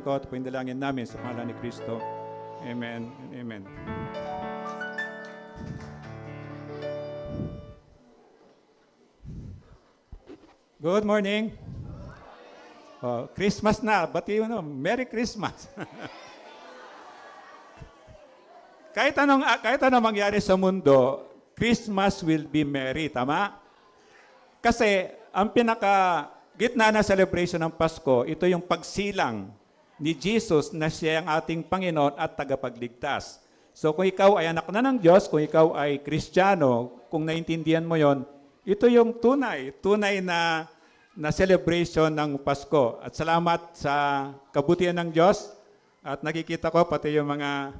ko at pinalangin namin sa pangalan ni Kristo. Amen and amen. Good morning. Oh, Christmas na. Bati mo, Merry Christmas. kahit anong mangyari sa mundo, Christmas will be merry, tama? Kasi ang gitna na celebration ng Pasko, ito yung pagsilang ni Jesus na siya ang ating Panginoon at tagapagligtas. So kung ikaw ay anak na ng Diyos, kung ikaw ay Kristiyano, kung naintindihan mo yon, ito yung tunay na celebration ng Pasko. At salamat sa kabutihan ng Diyos. At nakikita ko pati yung mga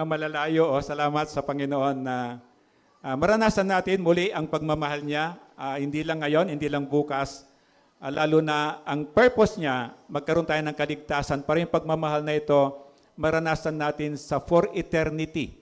malalayo, salamat sa Panginoon na maranasan natin muli ang pagmamahal niya. Hindi lang ngayon, hindi lang bukas. Lalo na ang purpose niya, magkaroon tayo ng kaligtasan para yung pagmamahal na ito, maranasan natin sa for eternity.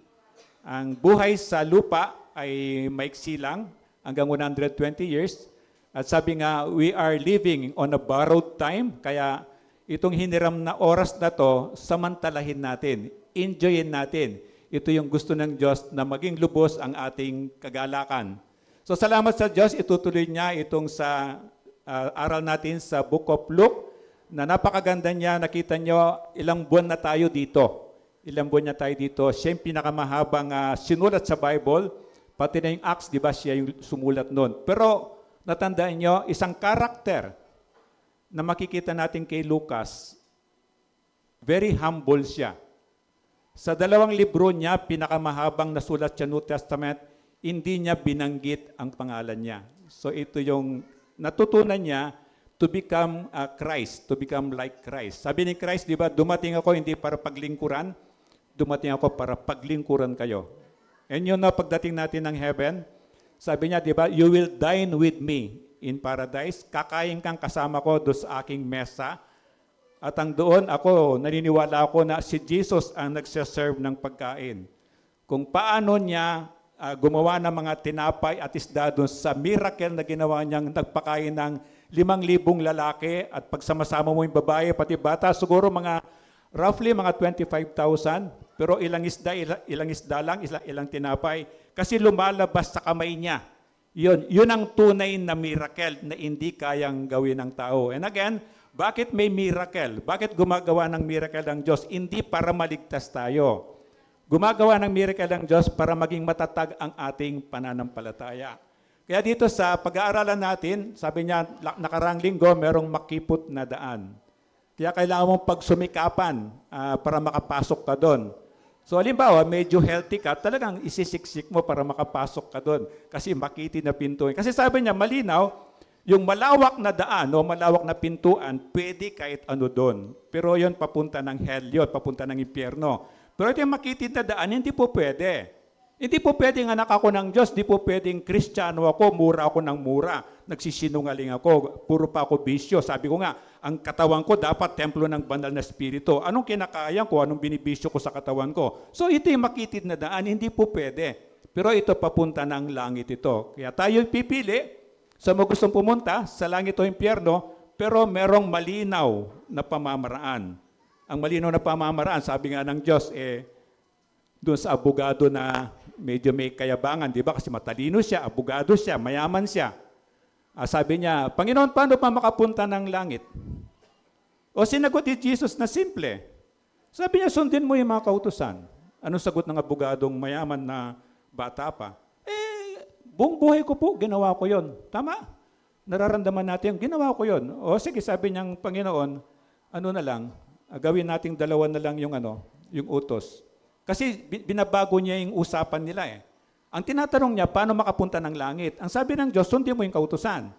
Ang buhay sa lupa ay maiksi lang, hanggang 120 years. At sabi nga, we are living on a borrowed time, kaya itong hiniram na oras na to, samantalahin natin, enjoyin natin. Ito yung gusto ng Diyos na maging lubos ang ating kagalakan. So salamat sa Diyos, itutuloy niya itong sa aral natin sa Book of Luke, na napakaganda niya. Nakita niyo, ilang buwan na tayo dito. Ilang buwan na tayo dito. Siya yung pinakamahabang sinulat sa Bible, pati na yung Acts, di ba, siya yung sumulat noon. Pero natandaan niyo, isang karakter na makikita natin kay Lucas, very humble siya. Sa dalawang libro niya, pinakamahabang nasulat sa New Testament, hindi niya binanggit ang pangalan niya. So ito yung natutunan niya to become Christ, to become like Christ. Sabi ni Christ, di ba, dumating ako hindi para paglingkuran, dumating ako para paglingkuran kayo. And yun na pagdating natin ng heaven, sabi niya, di ba, you will dine with me in paradise. Kakain kang kasama ko doon sa aking mesa. At ang doon ako, naniniwala ako na si Jesus ang nagsaserve ng pagkain. Kung paano niya gumawa ng mga tinapay at isda doon sa miracle na ginawa niyang nagpakain ng 5,000 lalaki at pagsama-sama mo yung babae pati bata, siguro roughly mga 25,000, pero ilang isda lang, ilang tinapay, kasi lumalabas sa kamay niya. Yun ang tunay na miracle na hindi kayang gawin ng tao. And again, bakit may miracle? Bakit gumagawa ng miracle ng Diyos? Hindi para maligtas tayo. Gumagawa ng miracle ng Diyos para maging matatag ang ating pananampalataya. Kaya dito sa pag-aaralan natin, sabi niya, nakarang linggo, merong makipot na daan. Kaya kailangan mong pagsumikapan para makapasok ka doon. So halimbawa, medyo healthy ka, talagang isisiksik mo para makapasok ka doon. Kasi makiti na pintuan. Kasi sabi niya, malinaw, yung malawak na daan o malawak na pintuan, pwede kahit ano doon. Pero yun, papunta ng hell yun, papunta ng impyerno. Pero ito yung makitid na daan, hindi po pwede. Hindi po pwedeng anak ako ng Diyos, hindi po pwedeng Kristiyano ako, mura ako ng mura, nagsisinungaling ako, puro pa ako bisyo. Sabi ko nga, ang katawan ko dapat templo ng banal na espiritu. Anong kinakaya ko, anong binibisyo ko sa katawan ko? So ito yung makitid na daan, hindi po pwede. Pero ito papunta ng langit ito. Kaya tayo pipili, sa mga gustong pumunta, sa langit o impyerno, pero merong malinaw na pamamaraan. Ang malinaw na pamamaraan, sabi nga ng Diyos, doon sa abogado na medyo may kayabangan, di ba? Kasi matalino siya, abogado siya, mayaman siya. Sabi niya, Panginoon, paano pa makapunta ng langit? O sinagot ni Jesus na simple. Sabi niya, sundin mo yung mga kautusan. Anong sagot ng abogadong mayaman na bata pa? Buong buhay ko po, ginawa ko yon. Tama? Nararamdaman natin, ginawa ko yon. O sige, sabi niyang Panginoon, ano na lang, gawin nating dalawa na lang yung utos. Kasi binabago niya yung usapan nila eh. Ang tinatanong niya, paano makapunta ng langit? Ang sabi ng Diyos, sundin mo yung kautusan.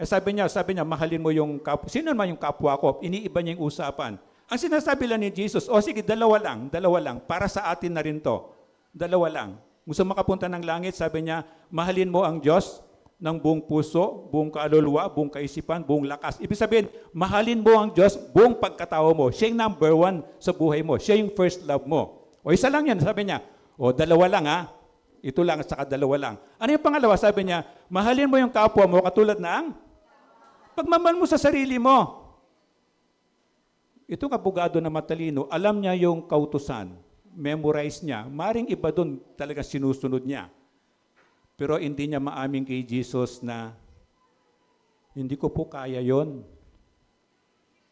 Sabi niya, mahalin mo yung kapwa. Sino naman yung kapwa ko? Iniiba niya yung usapan. Ang sinasabi lang ni Jesus, sige, dalawa lang, para sa atin na rin to. Dalawa lang. Gusto makapunta ng langit, sabi niya, mahalin mo ang Diyos ng buong puso, buong kaluluwa, buong kaisipan, buong lakas. Ibig sabihin, mahalin mo ang Diyos buong pagkatao mo. Siya yung number one sa buhay mo. Siya yung first love mo. O isa lang yan, sabi niya. Dalawa lang ha. Ito lang at saka dalawa lang. Ano yung pangalawa? Sabi niya, mahalin mo yung kapwa mo katulad ng pagmamahal mo sa sarili mo. Itong abogado na matalino, alam niya yung kautusan, memorize niya, maring iba doon talaga sinusunod niya. Pero hindi niya maamin kay Jesus na, hindi ko po kaya yon.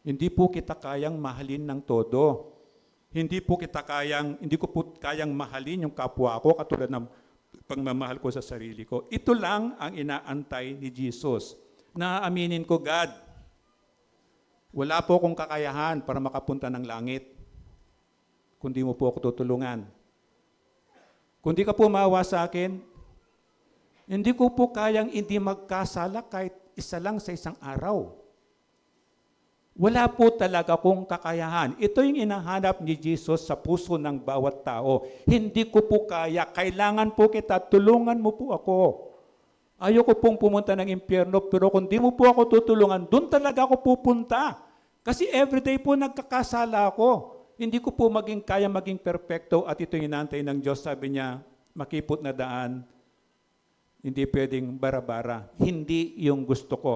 Hindi po kita kayang mahalin ng todo. Hindi ko po kayang mahalin yung kapwa ko katulad ng pagmamahal ko sa sarili ko. Ito lang ang inaantay ni Jesus. Naaaminin ko, God, wala po akong kakayahan para makapunta ng langit. Kundi mo po ako tutulungan. Kundi ka po maawa sa akin, hindi ko po kayang hindi magkasala kahit isa lang sa isang araw. Wala po talaga akong kakayahan. Ito yung inahanap ni Jesus sa puso ng bawat tao. Hindi ko po kaya. Kailangan po kita. Tulungan mo po ako. Ayoko pong pumunta ng impyerno, pero kung di mo po ako tutulungan, doon talaga ako pupunta. Kasi everyday po nagkakasala ako. Hindi ko po kaya maging perfecto at ito yung inaantay ng Diyos. Sabi niya, makipot na daan, hindi pwedeng bara-bara. Hindi yung gusto ko,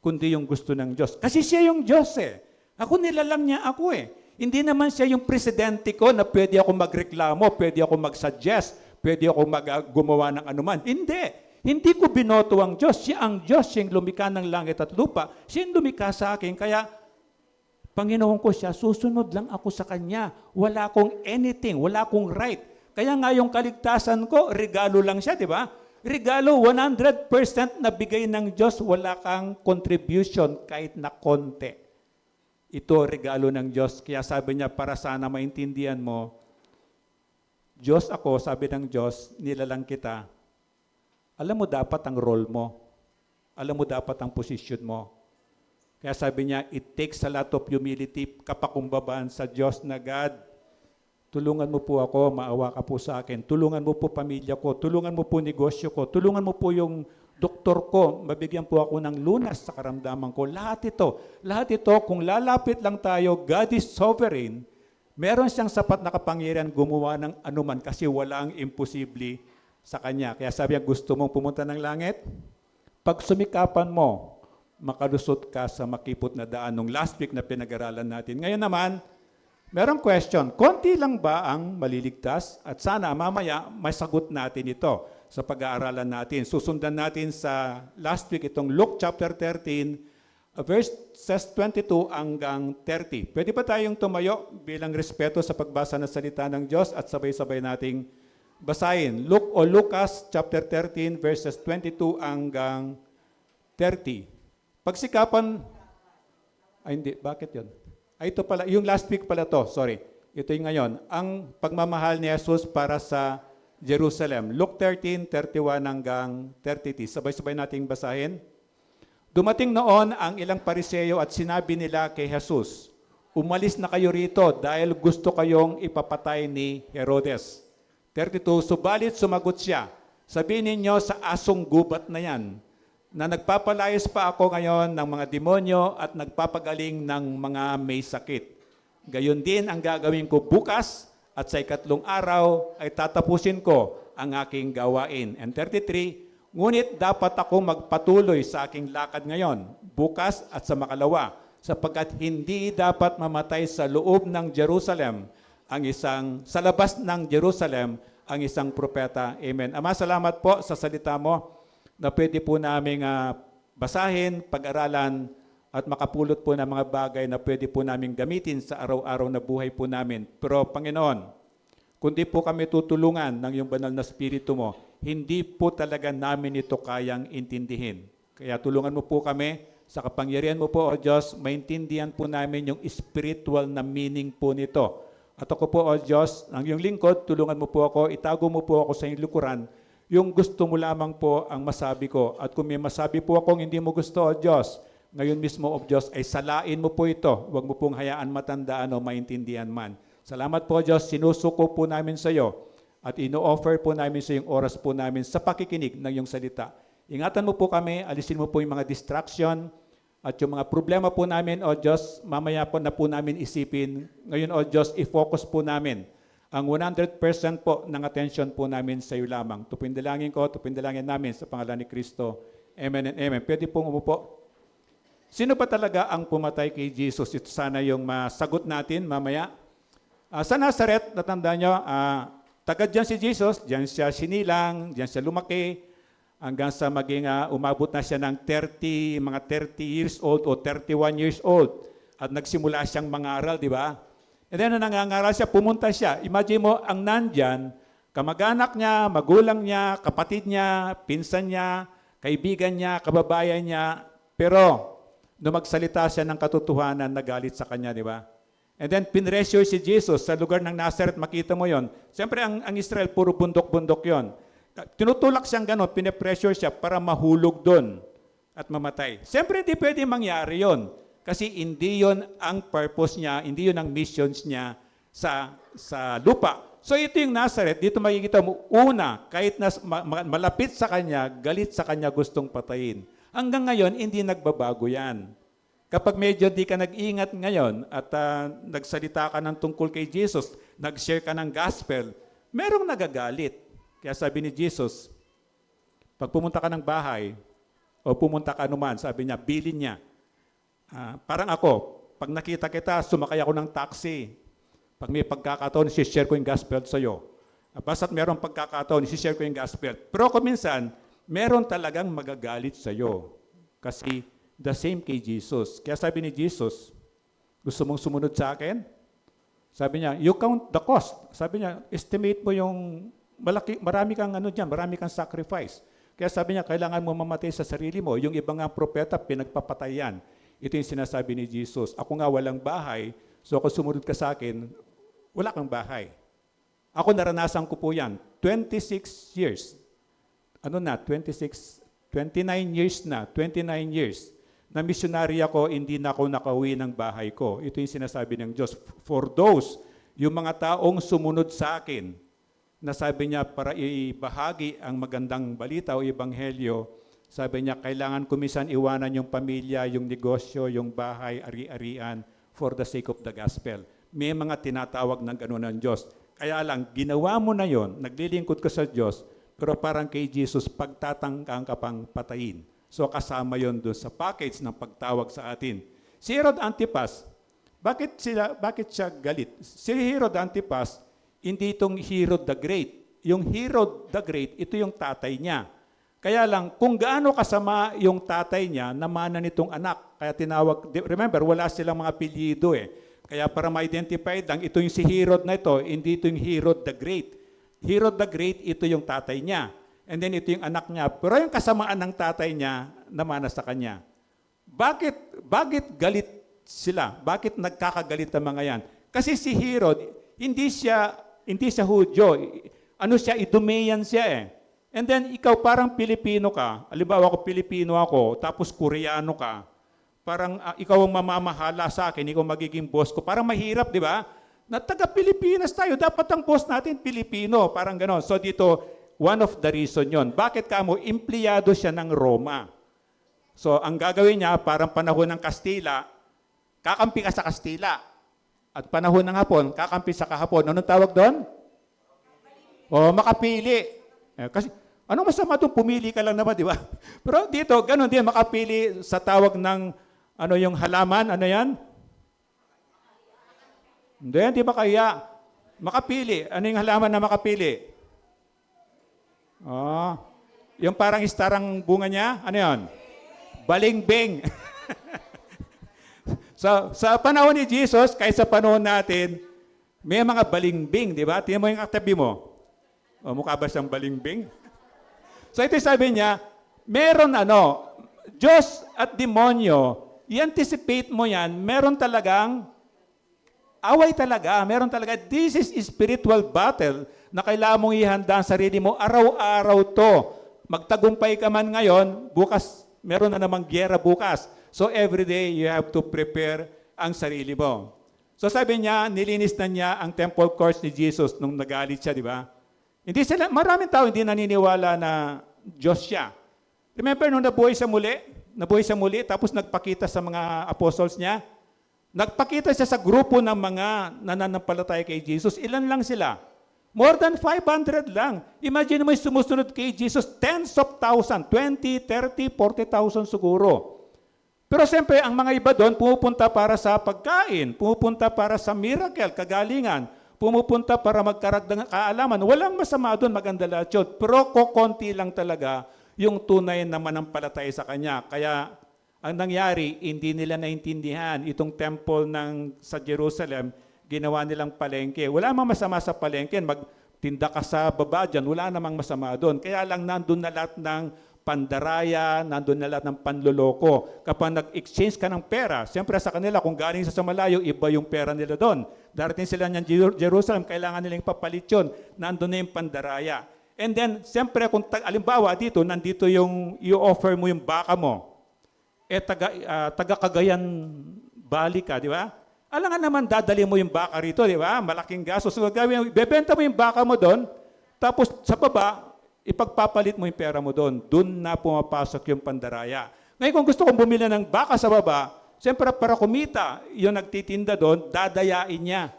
kundi yung gusto ng Diyos. Kasi siya yung Diyos eh. Ako nilalang niya ako eh. Hindi naman siya yung presidente ko na pwede ako magreklamo, pwede ako mag-suggest, pwede ako gumawa ng anuman. Hindi. Hindi ko binoto ang Diyos. Siya ang Diyos, siya yung lumikha ng langit at lupa. Siya yung lumikha sa akin. Kaya, Panginoon ko siya, susunod lang ako sa Kanya. Wala akong anything, wala akong right. Kaya nga yung kaligtasan ko, regalo lang siya, di ba? Regalo, 100% na bigay ng Diyos, wala kang contribution kahit na konti. Ito, regalo ng Diyos. Kaya sabi niya, para sana maintindihan mo, Diyos ako, sabi ng Diyos, nilalang kita. Alam mo dapat ang role mo. Alam mo dapat ang position mo. Kaya sabi niya, it takes a lot of humility, kapakumbabaan sa Diyos na God, tulungan mo po ako, maawa ka po sa akin. Tulungan mo po pamilya ko. Tulungan mo po negosyo ko. Tulungan mo po yung doktor ko. Mabigyan po ako ng lunas sa karamdaman ko. Lahat ito, kung lalapit lang tayo, God is sovereign. Meron siyang sapat na kapangyarihan gumawa ng anuman kasi walang imposible sa Kanya. Kaya sabi niya, gusto mong pumunta ng langit? Pag sumikapan mo, makalusot ka sa makipot na daan nung last week na pinag-aralan natin. Ngayon naman, merong question, konti lang ba ang maliligtas? At sana mamaya may sagot natin ito sa pag-aaralan natin. Susundan natin sa last week itong Luke chapter 13, verses 22 hanggang 30. Pwede ba tayong tumayo bilang respeto sa pagbasa ng salita ng Diyos at sabay-sabay nating basahin? Lucas chapter 13, verses 22 hanggang 30. Pagsikapan, hindi, bakit yun? Ito pala, yung last week pala to, sorry. Ito yung ngayon. Ang pagmamahal ni Jesus para sa Jerusalem. Luke 13, 31 hanggang 30. Sabay-sabay nating basahin. Dumating noon ang ilang Pariseo at sinabi nila kay Jesus, umalis na kayo rito dahil gusto kayong ipapatay ni Herodes. 32, subalit sumagot siya, sabihin ninyo sa asong gubat na yan, na nagpapalayas pa ako ngayon ng mga demonyo at nagpapagaling ng mga may sakit. Gayon din ang gagawin ko bukas at sa ikatlong araw ay tatapusin ko ang aking gawain. And 33, ngunit dapat ako magpatuloy sa aking lakad ngayon, bukas at sa makalawa, sapagkat hindi dapat mamatay sa loob ng Jerusalem sa labas ng Jerusalem ang isang propeta. Amen. Ama, salamat po sa salita mo na pwede po naming basahin, pag-aralan, at makapulot po ng mga bagay na pwede po naming gamitin sa araw-araw na buhay po namin. Pero Panginoon, kundi po kami tutulungan ng iyong banal na Espiritu mo, hindi po talaga namin ito kayang intindihin. Kaya tulungan mo po kami, sa kapangyarihan mo po, O Diyos, maintindihan po namin yung spiritual na meaning po nito. At ako po, O Diyos, ang iyong lingkod, tulungan mo po ako, itago mo po ako sa iyong likuran, yung gusto mo lamang po ang masabi ko. At kung may masabi po akong hindi mo gusto, O Diyos, ngayon mismo, O Diyos, ay salain mo po ito. Huwag mo pong hayaan matandaan o maintindihan man. Salamat po, Diyos, sinusuko po namin sa iyo at ino-offer po namin sa iyong oras po namin sa pakikinig ng iyong salita. Ingatan mo po kami, alisin mo po yung mga distraction at yung mga problema po namin, O Diyos, mamaya po na po namin isipin. Ngayon, O Diyos, i-focus po namin ang 100% po ng attention po namin sa iyo lamang. Tupindalangin ko, tupindalangin namin sa pangalan ni Kristo. Amen and amen. Pwede pong umupo. Sino ba talaga ang pumatay kay Jesus? Ito sana yung masagot natin mamaya. Sa Nazareth, natandaan nyo, taga dyan si Jesus, dyan siya sinilang, dyan siya lumaki, hanggang sa maging umabot na siya ng mga 30 years old o 31 years old. At nagsimula siyang mangaral, di ba? And then, nung nangangaral siya, pumunta siya. Imagine mo, ang nandyan, kamag-anak niya, magulang niya, kapatid niya, pinsan niya, kaibigan niya, kababayan niya. Pero, nung magsalita siya ng katotohanan, nagalit sa kanya, di ba? And then, pinressure si Jesus sa lugar ng Nazareth, makita mo yon. Siyempre, ang Israel, puro bundok-bundok yon. Tinutulak siyang gano'n, pinipressure siya para mahulog doon at mamatay. Siyempre, hindi pwede mangyari yon. Kasi hindi yon ang purpose niya, hindi yon ang missions niya sa lupa. So ito yung Nazareth, dito makikita mo, una, kahit malapit sa kanya, galit sa kanya, gustong patayin. Hanggang ngayon, hindi nagbabago yan. Kapag medyo di ka nag-ingat ngayon at nagsalita ka ng tungkol kay Jesus, nag-share ka ng gospel, merong nagagalit. Kaya sabi ni Jesus, pag pumunta ka ng bahay, o pumunta ka anuman, sabi niya, bilin niya. Parang ako, pag nakita kita, sumakay ako ng taxi. Pag may pagkakataon, share ko yung gospel sa iyo. Basta't merong pagkakataon, share ko yung gospel. Pero kung minsan, meron talagang magagalit sa iyo. Kasi the same kay Jesus. Kaya sabi ni Jesus, gusto mong sumunod sa akin? Sabi niya, you count the cost. Sabi niya, estimate mo yung marami kang sacrifice. Kaya sabi niya, kailangan mo mamatay sa sarili mo. Yung ibang nga propeta, pinagpapatayan. Ito yung sinasabi ni Jesus. Ako nga walang bahay, so kung sumunod ka sa akin, wala kang bahay. Ako naranasan ko po yan. 26 years. 29 years na. 29 years. Na misyonary ako, hindi na ako nakauwi ng bahay ko. Ito yung sinasabi ng Diyos. For those, yung mga taong sumunod sa akin, na sabi niya para ibahagi ang magandang balita o ebanghelyo, sabi niya, kailangan kumisan iwanan yung pamilya, yung negosyo, yung bahay, ari-arian for the sake of the gospel. May mga tinatawag ng gano'n ng Diyos. Kaya lang, ginawa mo na yon, naglilingkod ka sa Diyos, pero parang kay Jesus, pagtatangkang ka pang patayin. So kasama yon doon sa package ng pagtawag sa atin. Si Herod Antipas, bakit siya galit? Si Herod Antipas, hindi itong Herod the Great. Yung Herod the Great, ito yung tatay niya. Kaya lang, kung gaano kasama yung tatay niya, namana nitong anak. Kaya tinawag, remember, wala silang mga apelyido eh. Kaya para ma-identify lang, ito yung si Herod na ito, hindi ito yung Herod the Great. Herod the Great, ito yung tatay niya. And then ito yung anak niya. Pero yung kasamaan ng tatay niya, namana sa kanya. Bakit galit sila? Bakit nagkakagalit ang mga yan? Kasi si Herod, hindi siya Hudyo. Ano siya, Idumean siya eh. And then, ikaw parang Pilipino ka. Halimbawa ako, Pilipino ako, tapos Koreano ka. Parang ikaw ang mamamahala sa akin, ikaw magiging boss ko. Parang mahirap, di ba? Na taga-Pilipinas tayo, dapat ang boss natin Pilipino. Parang gano'n. So dito, one of the reason yon. Bakit ka mo? Empleyado siya ng Roma. So ang gagawin niya, parang panahon ng Kastila, kakampi ka sa Kastila. At panahon ng Hapon, kakampi sa Kahapon. Anong tawag doon? Makapili. Kasi, ano masama doon? Pumili ka lang naman, di ba? Pero dito, ganun din, makapili sa tawag ng, yung halaman, ano yan? Hindi ba kaya? Makapili. Ano yung halaman na makapili? Yung parang istarang bunga niya, ano yan? Balingbing. Sa panahon ni Jesus, kahit sa panahon natin, may mga balingbing, di ba? Tingnan mo yung katabi mo. Mukha ba siyang balingbing? So ito sabi niya, meron Diyos at demonyo, i-anticipate mo yan, meron talagang away talaga, meron talaga. This is spiritual battle na kailangan mong ihanda ang sarili mo. Araw-araw to. Magtagumpay ka man ngayon, bukas, meron na namang gyera bukas. So every day, you have to prepare ang sarili mo. So sabi niya, nilinis na niya ang temple courts ni Jesus nung nagalit siya, di ba? Maraming tao hindi naniniwala na Diyos siya. Remember nung nabuhay sa muli, tapos nagpakita sa mga apostles niya, nagpakita siya sa grupo ng mga nananampalataya kay Jesus. Ilan lang sila? More than 500 lang. Imagine mo yung sumusunod kay Jesus, tens of thousands, 20, 30, 40,000 siguro. Pero siyempre, ang mga iba doon, pumupunta para sa pagkain, pumupunta para sa miracle, kagalingan, pumupunta para magkaragdag ng kaalaman. Walang masama doon, maganda lahat yun. Pero kokonti lang talaga yung tunay na manampalataya sa Kanya. Kaya ang nangyari, hindi nila naintindihan itong temple sa Jerusalem, ginawa nilang palengke. Wala namang masama sa palengke, magtinda ka sa baba dyan, wala namang masama doon. Kaya lang nandun na lahat ng pandaraya, nandun na lahat ng panloloko. Kapag nag-exchange ka ng pera, siyempre sa kanila, kung galing sa malayo, iba yung pera nila doon. Darating sila ng Jerusalem, kailangan nilang papalit yun. Nandun na yung pandaraya. And then, siyempre, kung alimbawa dito, nandito yung i-offer mo yung baka mo. Taga-Cagayan Valley ka, di ba? Alangan naman, dadali mo yung baka rito, di ba? Malaking gasto. So, bebenta mo yung baka mo doon, tapos sa baba, ipagpapalit mo yung pera mo doon. Doon na pumapasok yung pandaraya. Ngayon kung gusto kong bumili ng baka sa baba, siyempre para kumita, yung nagtitinda doon, dadayain niya.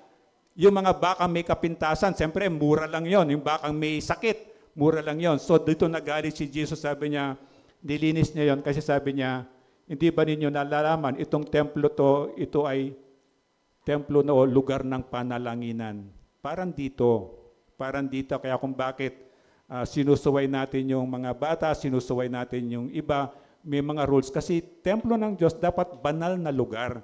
Yung mga bakang may kapintasan, siyempre mura lang yon. Yung bakang may sakit, mura lang yon. So dito nagalit si Jesus, sabi niya, nilinis niya yon kasi sabi niya, hindi ba ninyo nalalaman, itong templo to, ito ay templo na o lugar ng panalanginan. Parang dito, kaya kung bakit sinusuway natin yung mga bata, sinusuway natin yung iba, may mga rules. Kasi templo ng Diyos dapat banal na lugar.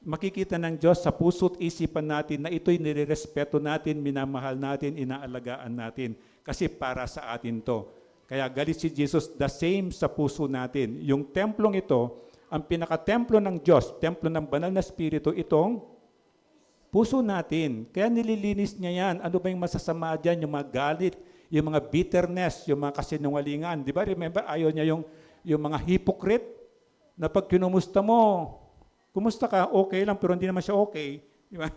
Makikita ng Diyos sa puso't isipan natin na ito'y nirerespeto natin, minamahal natin, inaalagaan natin. Kasi para sa atin to. Kaya galit si Jesus, the same sa puso natin. Yung templong ito, ang pinaka-templo ng Diyos, templo ng banal na spirito, itong puso natin. Kaya nililinis niya yan. Ano ba yung masasama dyan? Yung mga galit, yung mga bitterness, yung mga kasinungalingan. Di ba? Remember, ayaw niya yung mga hypocrite na pag kinumusta mo, kumusta ka? Okay lang, pero hindi naman siya okay. Di ba?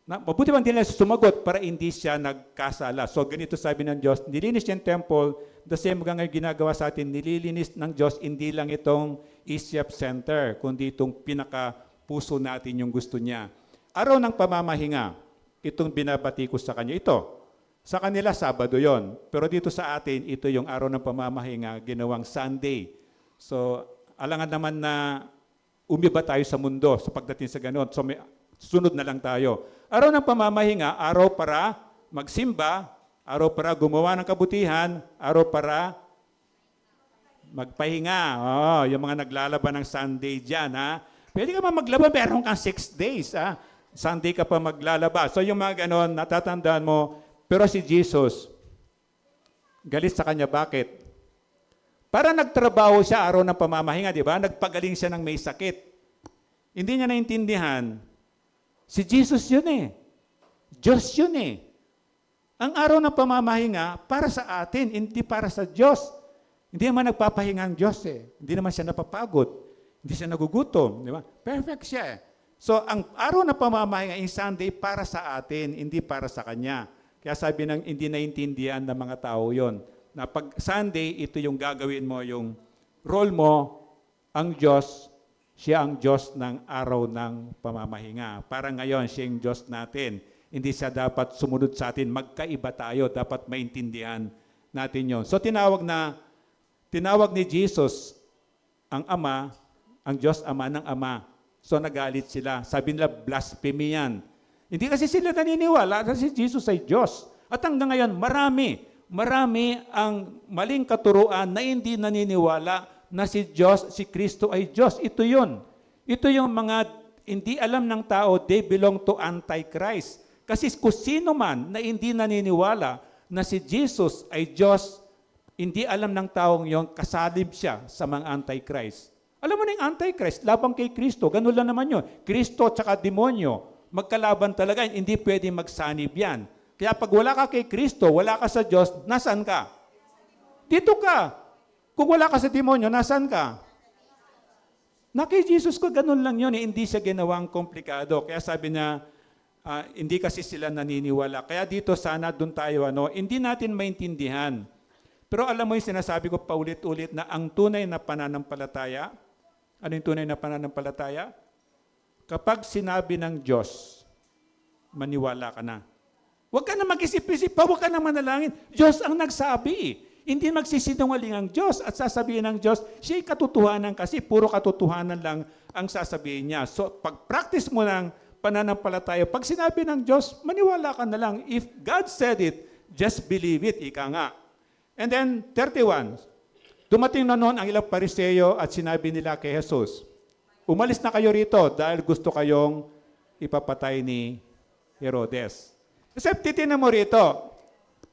Mabuti bang hindi nila sumagot para hindi siya nagkasala. So, ganito sabi ng Diyos, nilinis yung temple, the same hanggang ngayon ginagawa sa atin, nililinis ng Diyos, hindi lang itong ISIAP Center, kundi itong pinaka-puso natin yung gusto niya. Araw ng pamamahinga, itong binabati ko sa kanya. Ito, sa kanila, Sabado yon. Pero dito sa atin, ito yung araw ng pamamahinga, ginawang Sunday. So, alangan naman na umiba tayo sa mundo sa pagdating sa gano'n. So, sunod na lang tayo. Araw ng pamamahinga, araw para magsimba, araw para gumawa ng kabutihan, araw para magpahinga. Yung mga naglalaban ng Sunday dyan, ha? Pwede ka ba maglaban, meron kang 6 days, ha? Sunday ka pa maglalaba. So, yung mga gano'n, natatandaan mo. Pero si Jesus, galit sa kanya. Bakit? Para nagtrabaho siya araw ng pamamahinga, di ba? Nagpagaling siya ng may sakit. Hindi niya naintindihan. Si Jesus yun eh. Diyos yun eh. Ang araw ng pamamahinga, para sa atin, hindi para sa Diyos. Hindi naman nagpapahinga ang Diyos eh. Hindi naman siya napapagod. Hindi siya nagugutom. Di ba? Perfect siya eh. So, ang araw ng pamamahinga, yung Sunday, para sa atin, hindi para sa Kanya. Kaya sabi ng hindi naintindihan ng mga tao yon. Na pag Sunday, ito yung gagawin mo, yung role mo, ang Diyos, siya ang Diyos ng araw ng pamamahinga. Para ngayon, siya yung Diyos natin. Hindi siya dapat sumunod sa atin. Magkaiba tayo. Dapat maintindihan natin yon. So tinawag ni Jesus ang Ama, ang Diyos Ama ng Ama. So nagalit sila. Sabi nila, blasphemy yan. Hindi kasi sila naniniwala na si Jesus ay Diyos. At hanggang ngayon, marami ang maling katuruan na hindi naniniwala na si Diyos, si Kristo ay Diyos. Ito yun. Ito yung mga hindi alam ng tao, they belong to Antichrist. Kasi kung sino man na hindi naniniwala na si Jesus ay Diyos, hindi alam ng taong yon, kasalib siya sa mga Antichrist. Alam mo na yung Antichrist, labang kay Kristo. Ganun lang naman yun. Kristo tsaka demonyo. Magkalaban talaga, hindi pwedeng magsanib yan. Kaya pag wala ka kay Kristo, wala ka sa Diyos, nasaan ka? Dito ka. Kung wala ka sa demonyo, nasaan ka? Na kay Jesus ko, ganun lang yun. Hindi siya ginawang komplikado. Kaya sabi niya, hindi kasi sila naniniwala. Kaya dito sana, doon tayo, hindi natin maintindihan. Pero alam mo yung sinasabi ko paulit-ulit na ang tunay na pananampalataya, ano yung tunay na pananampalataya? Kapag sinabi ng Diyos, maniwala ka na. Huwag ka na mag-isip-isip pa, huwag ka na manalangin. Diyos ang nagsabi. Hindi magsisinungaling ang Diyos at sasabihin ng Diyos, siya'y katotohanan kasi puro katotohanan lang ang sasabihin niya. So pag-practice mo ng pananampalataya, pag sinabi ng Diyos, maniwala ka na lang. If God said it, just believe it, ika nga. And then 31, dumating na noon ang ilang Pariseo at sinabi nila kay Jesus, umalis na kayo rito dahil gusto kayong ipapatay ni Herodes. Kasi titignan mo rito,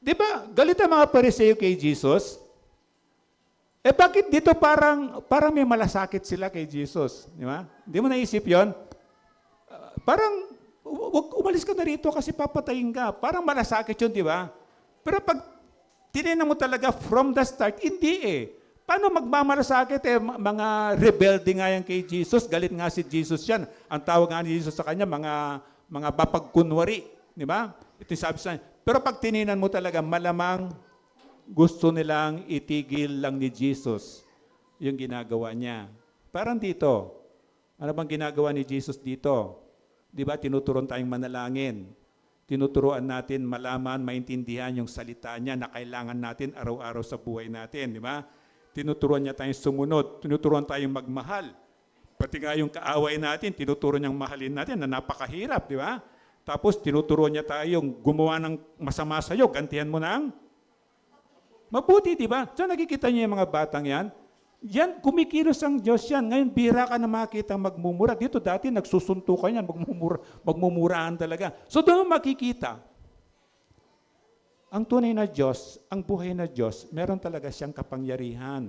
di ba, galit ang mga Pariseo kay Jesus? Eh bakit dito parang may malasakit sila kay Jesus? Di ba? Di mo naisip yon? Parang, umalis ka na rito kasi papatayin ka. Parang malasakit yun, di ba? Pero pag tinignan mo talaga from the start, hindi eh. Paano magmamalasakit eh? Mga rebelde nga yan kay Jesus. Galit nga si Jesus yan. Ang tawag nga ni Jesus sa kanya, mga bapagkunwari. Di ba? Ito yung sabi sa kanya. Pero pag tininan mo talaga, malamang gusto nilang itigil lang ni Jesus yung ginagawa niya. Parang dito, ano bang ginagawa ni Jesus dito? Di ba, tinuturuan tayong manalangin. Tinuturuan natin malaman, maintindihan yung salita niya na kailangan natin araw-araw sa buhay natin. Di ba? Tinuturuan niya tayong sumunod. Tinuturuan tayong magmahal. Pati nga yung kaaway natin, tinuturuan niyang mahalin natin na napakahirap. Di ba? Tapos tinuturuan niya tayong gumawa ng masama sa iyo, gantihan mo ng mabuti, di ba? So nakikita niyo yung mga batang yan? Yan, kumikilos ang Diyos yan. Ngayon, bira ka na makita magmumura. Dito dati, nagsusuntukan yan, magmumuraan talaga. So doon makikita, ang tunay na Diyos, ang buhay na Diyos, meron talaga siyang kapangyarihan.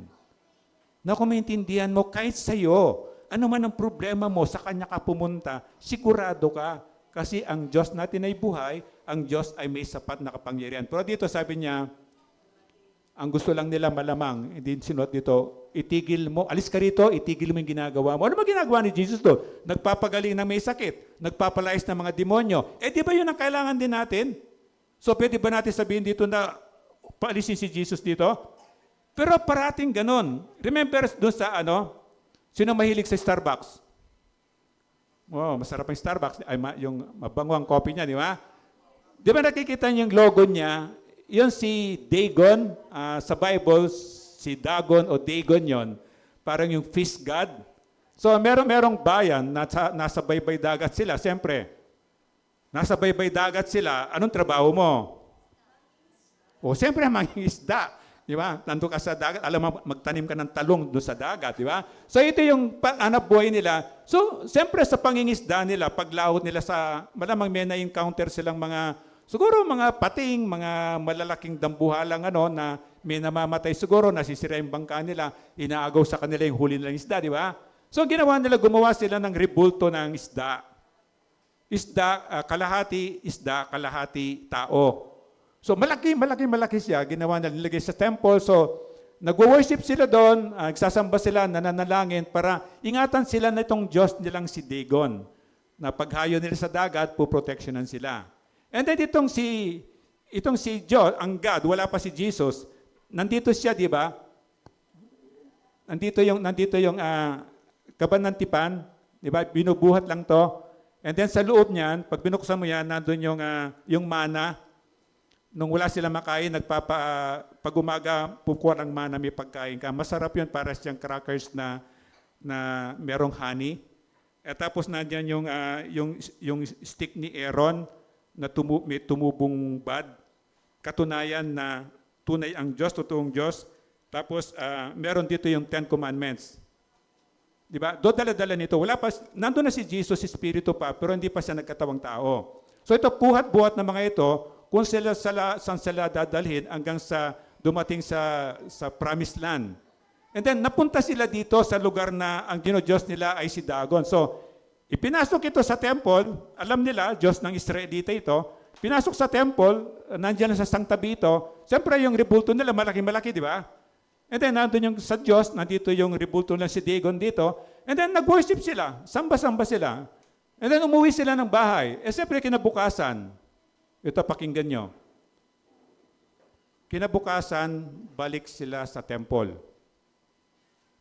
Na kung maintindihan mo, kahit sa iyo, ano man ang problema mo, sa Kanya ka pumunta, sigurado ka. Kasi ang Diyos natin ay buhay, ang Diyos ay may sapat na kapangyarihan. Pero dito sabi niya, ang gusto lang nila malamang, hindi sinuot dito, itigil mo, alis ka rito, itigil mo yung ginagawa mo. Ano ba ginagawa ni Jesus to? Nagpapagaling ng may sakit, nagpapalayas ng mga demonyo. Eh di ba yun ang kailangan din natin? So pwede ba natin sabihin dito na paalisin si Jesus dito? Pero parating ganun. Remember doon sa sino mahilig sa Starbucks? Wow, masarap ang Starbucks. Ay, yung mabango ang coffee niya, di ba? Di ba nakikita niyo yung logo niya? Yun si Dagon, sa Bible, si Dagon o Dagon yon, parang yung fish god. So merong bayan, nasa baybay dagat sila. Siyempre, nasa baybay dagat sila, anong trabaho mo? O siyempre, mangingisda. Di ba? Nandun ka sa dagat, alam mo, magtanim ka ng talong doon sa dagat, di ba? So ito yung hanap buhay nila. So, siyempre sa pangingisda nila, paglahot nila malamang may na-encounter silang siguro mga pating, mga malalaking dambuhalang na may namamatay siguro, nasisira yung bangka nila, inaagaw sa kanila yung huli nilang isda, di ba? So ginawa nila, gumawa sila ng rebulto ng isda. Kalahati isda, kalahati tao. So malaki siya, ginawa nila, nilagay sa temple. So nagwo-worship sila doon, nagsasamba sila, nananalangin para ingatan sila na itong Diyos nilang si Dagon, na paghayo nila sa dagat, puproteksyonan sila. And then itong si Diyos, ang God, wala pa si Jesus, nandito siya, di ba? Nandito yung kabanantipan, di ba? Binubuhat lang to. And then sa loob niyan, pag binuksan mo yan, nandun yung mana. Nung wala sila makain, pag umaga, pukuha ng mana, may pagkain ka. Masarap yun para siyang crackers na merong honey. At tapos nandiyan yung stick ni Aaron na may tumubong bad. Katunayan na tunay ang Diyos, totoong Diyos. Tapos meron dito yung 10 Commandments. Di ba? Do dala-dala nito. Nandun na si Jesus, si Espiritu pa, pero hindi pa siya nagkatawang tao. So ito, buhat-buhat na mga ito, kung saan sila dadalhin hanggang sa dumating sa promised land. And then, napunta sila dito sa lugar na ang Diyos nila ay si Dagon. So, ipinasok ito sa temple, alam nila, Diyos ng Israelita ito, pinasok sa temple, nandiyan sa Sangtabi ito, siyempre yung rebulto nila, malaki-malaki, di ba? And then, nandun yung sa Diyos, nandito yung rebulto na si Dagon dito, and then, nag-worship sila, samba-samba sila, and then, umuwi sila ng bahay. Eh, siyempre, kinabukasan, ito, pakinggan nyo. Kinabukasan, balik sila sa temple.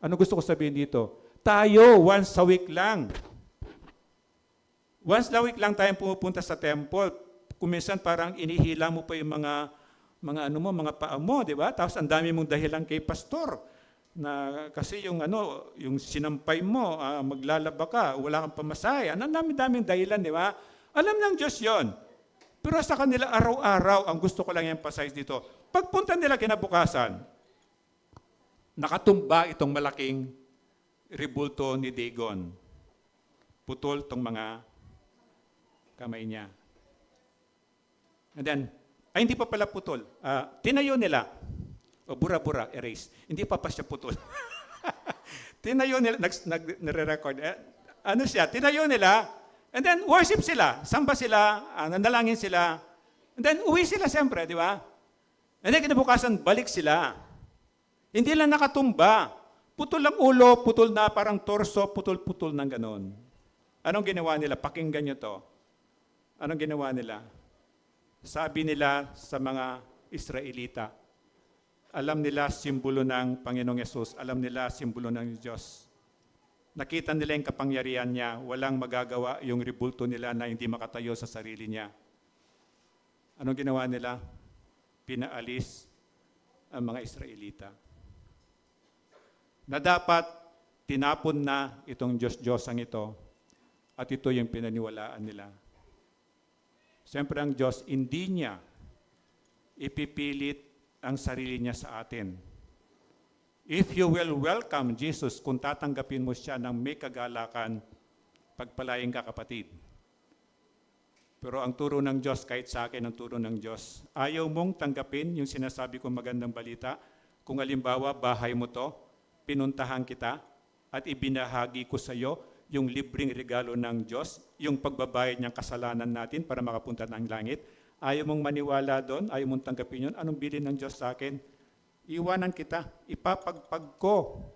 Ano gusto ko sabihin dito? Tayo, once a week lang. Once a week lang tayong pumupunta sa temple. Kung minsan parang inihila mo pa yung mga ano mo, mga paa mo, di ba? Tapos ang dami mong dahilan kay pastor na kasi yung sinampay mo, maglalaba ka, wala kang pamasahe. Ang dami-daming dahilan, di ba? Alam ng Diyos 'yon. Pero sa kanila araw-araw, ang gusto ko lang i-emphasize dito, pagpunta nila kinabukasan, nakatumba itong malaking rebulto ni Dagon. Putol tong mga kamay niya. And then, hindi pa pala putol. Tinayo nila. O bura-bura, erase. Hindi pa siya putol. Tinayo nila, nare-record. Ano siya? Tinayo nila, and then worship sila. Samba sila, nanalangin sila. And then uwi sila siyempre, di ba? And then kinabukasan, balik sila. Hindi lang nakatumba. Putol ang ulo, putol na parang torso, putol-putol ng ganon. Anong ginawa nila? Pakinggan nyo to. Anong ginawa nila? Sabi nila sa mga Israelita, alam nila simbolo ng Panginoong Yesus, alam nila simbolo ng Diyos. Nakita nila yung kapangyarihan niya, walang magagawa yung rebulto nila na hindi makatayo sa sarili niya. Anong ginawa nila? Pinaalis ang mga Israelita. Na dapat tinapon na itong Diyos-Diyosang ito at ito yung pinaniwalaan nila. Siyempre ang Diyos, hindi niya ipipilit ang sarili niya sa atin. If you will welcome Jesus, kung tatanggapin mo siya ng may kagalakan, pagpalain ka kapatid. Pero ang turo ng Diyos, kahit sa akin ang turo ng Diyos, ayaw mong tanggapin yung sinasabi kong magandang balita. Kung halimbawa, bahay mo to, pinuntahan kita at ibinahagi ko sa iyo yung libreng regalo ng Diyos, yung pagbabayad ng kasalanan natin para makapunta ng langit. Ayaw mong maniwala doon, ayaw mong tanggapin yun. Anong bilin ng Diyos sa akin? Iwanan kita, ipapagpag ko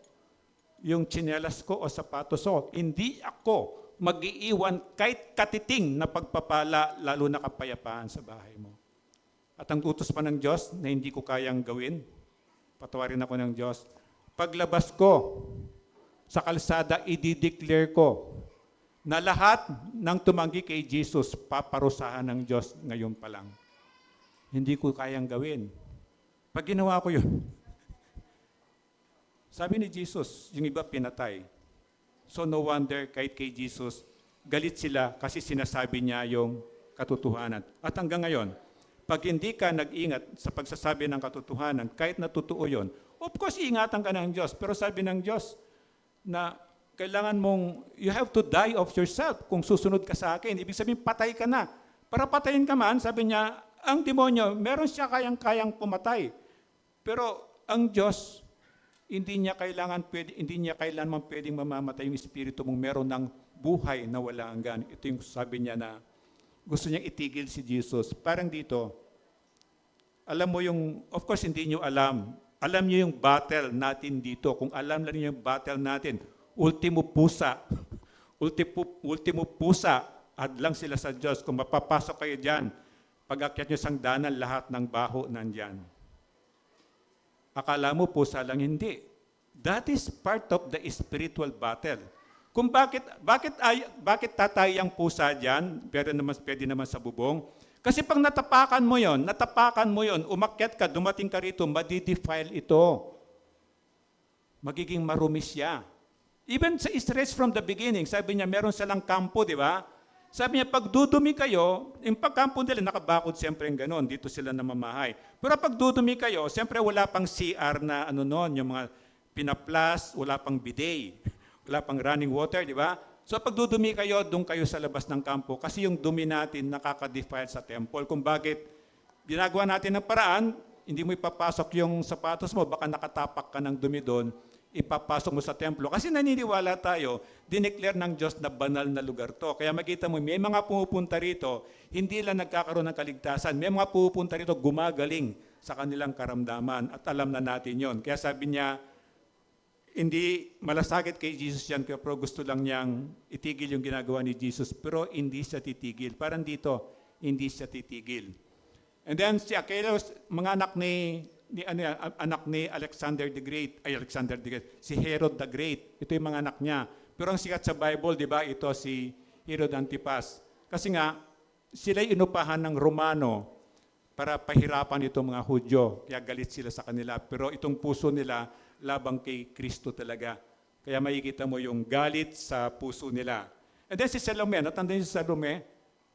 yung tsinelas ko o sapatos ko. Hindi ako mag-iiwan kahit katiting na pagpapala, lalo na kapayapaan sa bahay mo. At ang utos pa ng Diyos na hindi ko kayang gawin, patawarin ako ng Diyos, paglabas ko sa kalsada, i-declare ko na lahat ng tumanggi kay Jesus, paparusahan ng Diyos ngayon pa lang. Hindi ko kayang gawin. Pag ginawa ko yun, sabi ni Jesus, yung iba pinatay. So no wonder kahit kay Jesus, galit sila kasi sinasabi niya yung katotohanan. At hanggang ngayon, pag hindi ka nag-ingat sa pagsasabi ng katotohanan, kahit na totoo yun, of course, ingatan ka ng Diyos. Pero sabi ng Diyos na kailangan mong, you have to die of yourself kung susunod ka sa akin. Ibig sabihin, patay ka na. Para patayin ka man, sabi niya, ang demonyo, meron siya kayang pumatay. Pero ang Diyos, hindi niya kailanman pwedeng mamamatay yung espiritu mong meron ng buhay na wala hanggan. Ito yung sabi niya na gusto niyang itigil si Jesus. Parang dito, alam mo yung, of course hindi niyo alam. Alam niyo yung battle natin dito. Kung alam lang niyo yung battle natin, ultimo pusa, adlang sila sa Diyos. Kung mapapasok kayo dyan, pag-akyat nyo sang danan, lahat ng baho nandyan. Akala mo pusa lang, hindi. That is part of the spiritual battle. Kung bakit tatay ang pusa dyan, pwede naman sa bubong. Kasi pag natapakan mo yon, umakyat ka, dumating ka rito, madi-defile ito. Magiging marumi siya. Even sa Israel from the beginning, sabi niya, meron silang kampo, di ba? Sabi niya, pag dudumi kayo, yung pagkampo nila, nakabakod siyempre yung ganon, dito sila namamahay. Pero pag dudumi kayo, siyempre wala pang CR na yung mga pinaplas, wala pang bidet, wala pang running water, di ba? So pag dudumi kayo, doon kayo sa labas ng kampo, kasi yung dumi natin nakaka-defile sa temple. Kung bakit ginagawa natin ng paraan, hindi mo ipapasok yung sapatos mo, baka nakatapak ka ng dumi doon, ipapasok mo sa templo. Kasi naniniwala tayo, dineclare ng Diyos na banal na lugar to. Kaya makita mo, may mga pumupunta rito, hindi lang nagkakaroon ng kaligtasan. May mga pumupunta rito, gumagaling sa kanilang karamdaman. At alam na natin yon. Kaya sabi niya, hindi malasakit kay Jesus yan, pero gusto lang niyang itigil yung ginagawa ni Jesus. Pero hindi siya titigil. Parang dito, hindi siya titigil. And then si Achilles, mga anak ni Alexander the Great, si Herod the Great. Ito yung mga anak niya. Pero ang sikat sa Bible, di ba, ito si Herod Antipas. Kasi nga, sila'y inupahan ng Romano para pahirapan itong mga Hudyo. Kaya galit sila sa kanila. Pero itong puso nila, labang kay Kristo talaga. Kaya makikita mo yung galit sa puso nila. And then si Salome, natandaan si Salome,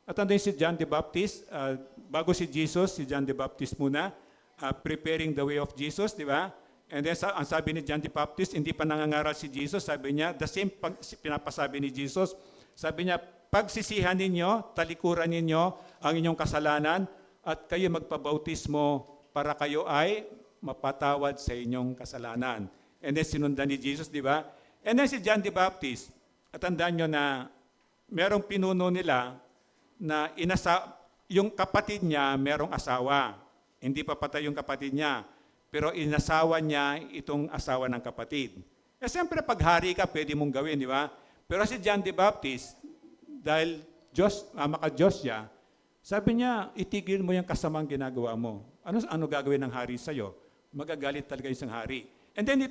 natandaan si John the Baptist, bago si Jesus, si John the Baptist muna, preparing the way of Jesus, di ba? And then ang sabi ni John the Baptist, hindi pa nangangaral si Jesus, sabi niya, the same pinapasabi ni Jesus, sabi niya, pagsisihan ninyo, talikuran ninyo ang inyong kasalanan, at kayo magpabautismo para kayo ay mapatawad sa inyong kasalanan. And then sinundan ni Jesus, di ba? And then si John the Baptist, at tandaan nyo na merong pinuno nila na yung kapatid niya merong asawa. Hindi pa patay yung kapatid niya, pero inasawa niya itong asawa ng kapatid. Eh siyempre pag hari ka, pwede mong gawin, di ba? Pero si John the Baptist, dahil maka-Diyos siya, sabi niya, itigil mo yung kasamang ginagawa mo. Ano gagawin ng hari sa'yo? Magagalit talaga isang hari. And then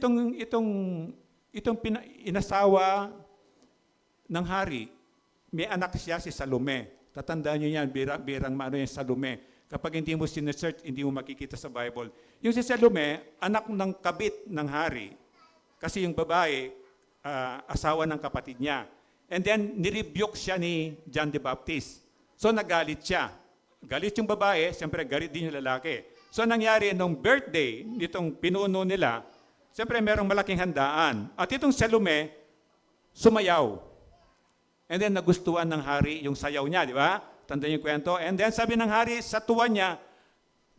inasawa ng hari, may anak siya si Salome. Tatandaan niyo yan, birang mano yung Salome. Kapag hindi mo sinesearch, hindi mo makikita sa Bible. Yung si Salome, anak ng kabit ng hari. Kasi yung babae, asawa ng kapatid niya. And then, nirebuke siya ni John the Baptist. So, nagalit siya. Galit yung babae, siyempre galit din yung lalaki. So, nangyari nung birthday nitong pinuno nila, siyempre merong malaking handaan. At itong Salome, sumayaw. And then nagustuhan ng hari yung sayaw niya, di ba? Tandaan yung kwento. And then sabi ng hari sa tuwa niya,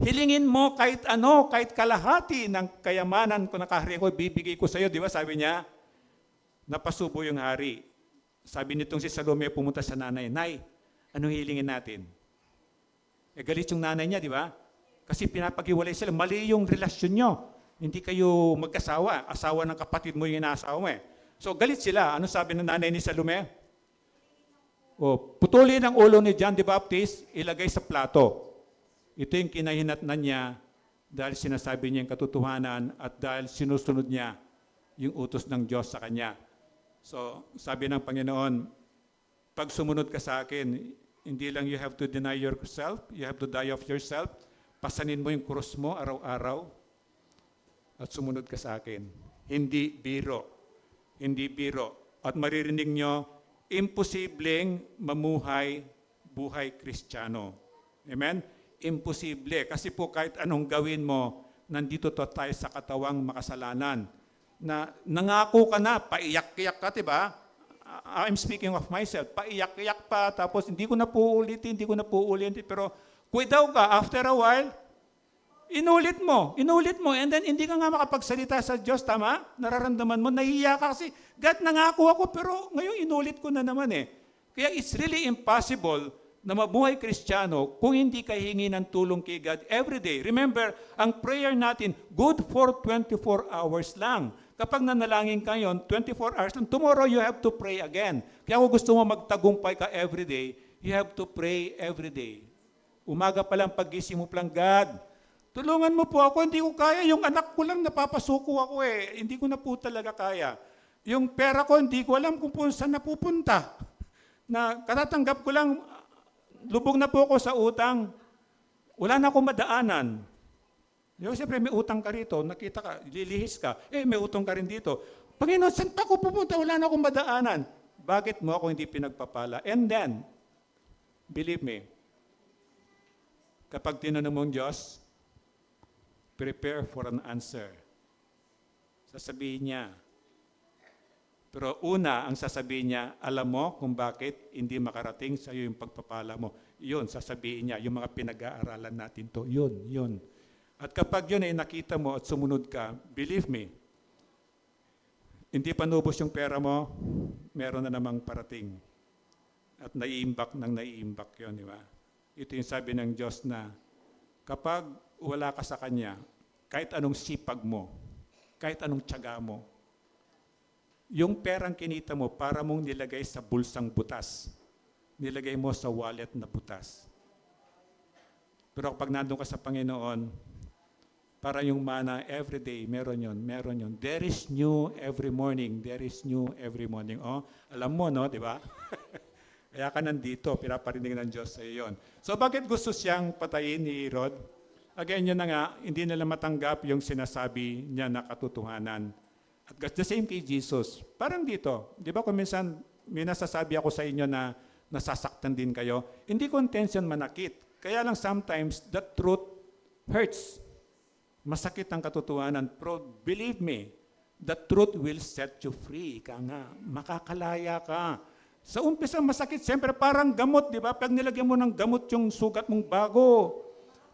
hilingin mo kahit ano, kahit kalahati ng kayamanan ko na kahari ko, bibigay ko sa iyo, di ba? Sabi niya, napasubo yung hari. Sabi nitong si Salome, pumunta sa nanay, Nay, anong hilingin natin? Eh galit yung nanay niya, di ba? Kasi pinapag-iwalay sila, mali yung relasyon nyo. Hindi kayo magkasawa, asawa ng kapatid mo yung inaasawa mo eh. So galit sila. Ano sabi ng nanay ni Salome? Putulin ang ulo ni John the Baptist, ilagay sa plato. Ito yung kinahinatnan niya dahil sinasabi niya yung katotohanan at dahil sinusunod niya yung utos ng Diyos sa kanya. So, sabi ng Panginoon, pag sumunod ka sa akin, hindi lang you have to deny yourself, you have to die of yourself, pasanin mo yung krus mo araw-araw at sumunod ka sa akin. Hindi biro. Hindi biro. At maririnig nyo, imposibleng mamuhay buhay Kristiyano. Amen? Imposible. Kasi po kahit anong gawin mo, nandito to tayo sa katawang makasalanan. Na nangako ka na, paiyak-iyak ka, diba? I'm speaking of myself. Paiyak-iyak pa, tapos hindi ko na po ulitin, pero kuidaw ka, after a while, inulit mo, and then hindi ka nga makapagsalita sa Diyos, tama? Nararamdaman mo, nahihiya ka kasi, God, nangako ako, pero ngayon inulit ko na naman eh. Kaya it's really impossible na mabuhay Kristiyano kung hindi ka hingi ng tulong kay God every day. Remember, ang prayer natin, good for 24 hours lang. Kapag nanalangin ka yon, 24 hours lang, tomorrow you have to pray again. Kaya kung gusto mo magtagumpay ka every day, you have to pray every day. Umaga pa lang, pag-gising mo pa lang, God, tulungan mo po ako, hindi ko kaya. Yung anak ko lang, napapasuko ako eh. Hindi ko na po talaga kaya. Yung pera ko, hindi ko alam kung saan napupunta. Na katatanggap ko lang, lubog na po ako sa utang. Wala na akong madaanan. Yung siyempre, may utang ka rito, nakita ka, lilihis ka, may utang ka rin dito. Panginoon, saan pa ako pupunta? Wala na akong madaanan. Bakit mo ako hindi pinagpapala? And then, believe me, kapag tinanong mong Diyos, prepare for an answer. Sasabihin niya. Pero una, ang sasabihin niya, alam mo kung bakit hindi makarating sa iyo yung pagpapala mo. Yun, sasabihin niya, yung mga pinag-aaralan natin to. Yun. At kapag yun ay nakita mo at sumunod ka, believe me, hindi pa nubos yung pera mo, meron na namang parating. At naiimbak yun, di ba? Ito yung sabi ng Diyos na kapag wala ka sa Kanya, kahit anong sipag mo, kahit anong tiyaga mo, yung perang kinita mo, para mong nilagay sa bulsang butas. Nilagay mo sa wallet na butas. Pero kapag nandun ka sa Panginoon, para yung mana, everyday, meron yun. There is new every morning. Oh, alam mo, no, di ba? Kaya ka nandito, pinaparinig ng Diyos sa iyo yun. So bakit gusto siyang patayin ni Herod? Again, yun na nga, hindi nila matanggap yung sinasabi niya na katotohanan. At the same kay Jesus. Parang dito, di ba kung minsan may nasasabi ako sa inyo na nasasaktan din kayo, hindi ko intention manakit. Kaya lang sometimes, the truth hurts. Masakit ang katotohanan. Pero believe me, the truth will set you free. Ika nga, makakalaya ka. Sa umpisa masakit, siyempre parang gamot, di ba? Pag nilagyan mo ng gamot yung sugat mong bago,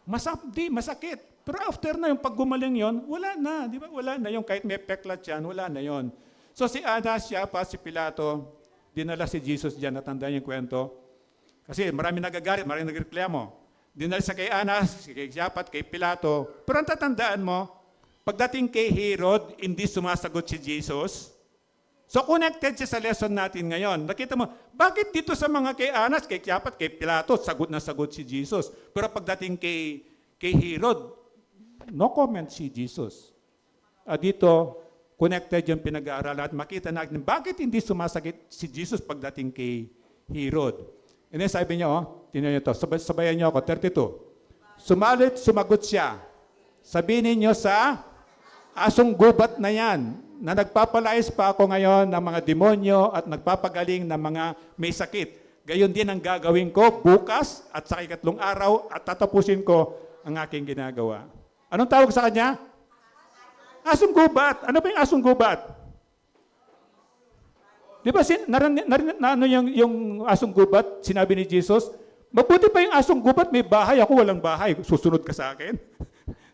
masakit. Pero after na yung pag gumaling yon, wala na, di ba? Wala na yung kahit may peklat yan, wala na yon. So si Anas, siya pa, si Pilato, dinala si Jesus dyan, natandaan yung kwento. Kasi marami nagagalit, marami nagreklamo. Dinala siya kay Anas, kay Siapat, kay Pilato. Pero ang tatandaan mo, pagdating kay Herod, hindi sumasagot si Jesus. So connected siya sa lesson natin ngayon. Nakita mo, bakit dito sa mga kay Anas, kay Siapat, kay Pilato, sagot na sagot si Jesus. Pero pagdating kay Herod, no comment si Jesus. Dito, connected yung pinag-aaralan at makita natin bakit hindi sumasakit si Jesus pagdating kay Herod. And then sabi niya, tingnan niyo to, sabayan niyo ako, 32. Sumagot siya, sabihin niyo sa asong gubat na yan, na nagpapalayas pa ako ngayon ng mga demonyo at nagpapagaling ng mga may sakit. Gayon din ang gagawin ko bukas at sa ikatlong araw at tatapusin ko ang aking ginagawa. Anong tawag sa kanya? Asong gubat. Ano ba yung asong gubat? Di ba, yung asong gubat, sinabi ni Jesus, mabuti pa yung asong gubat, may bahay, ako walang bahay, susunod ka sa akin.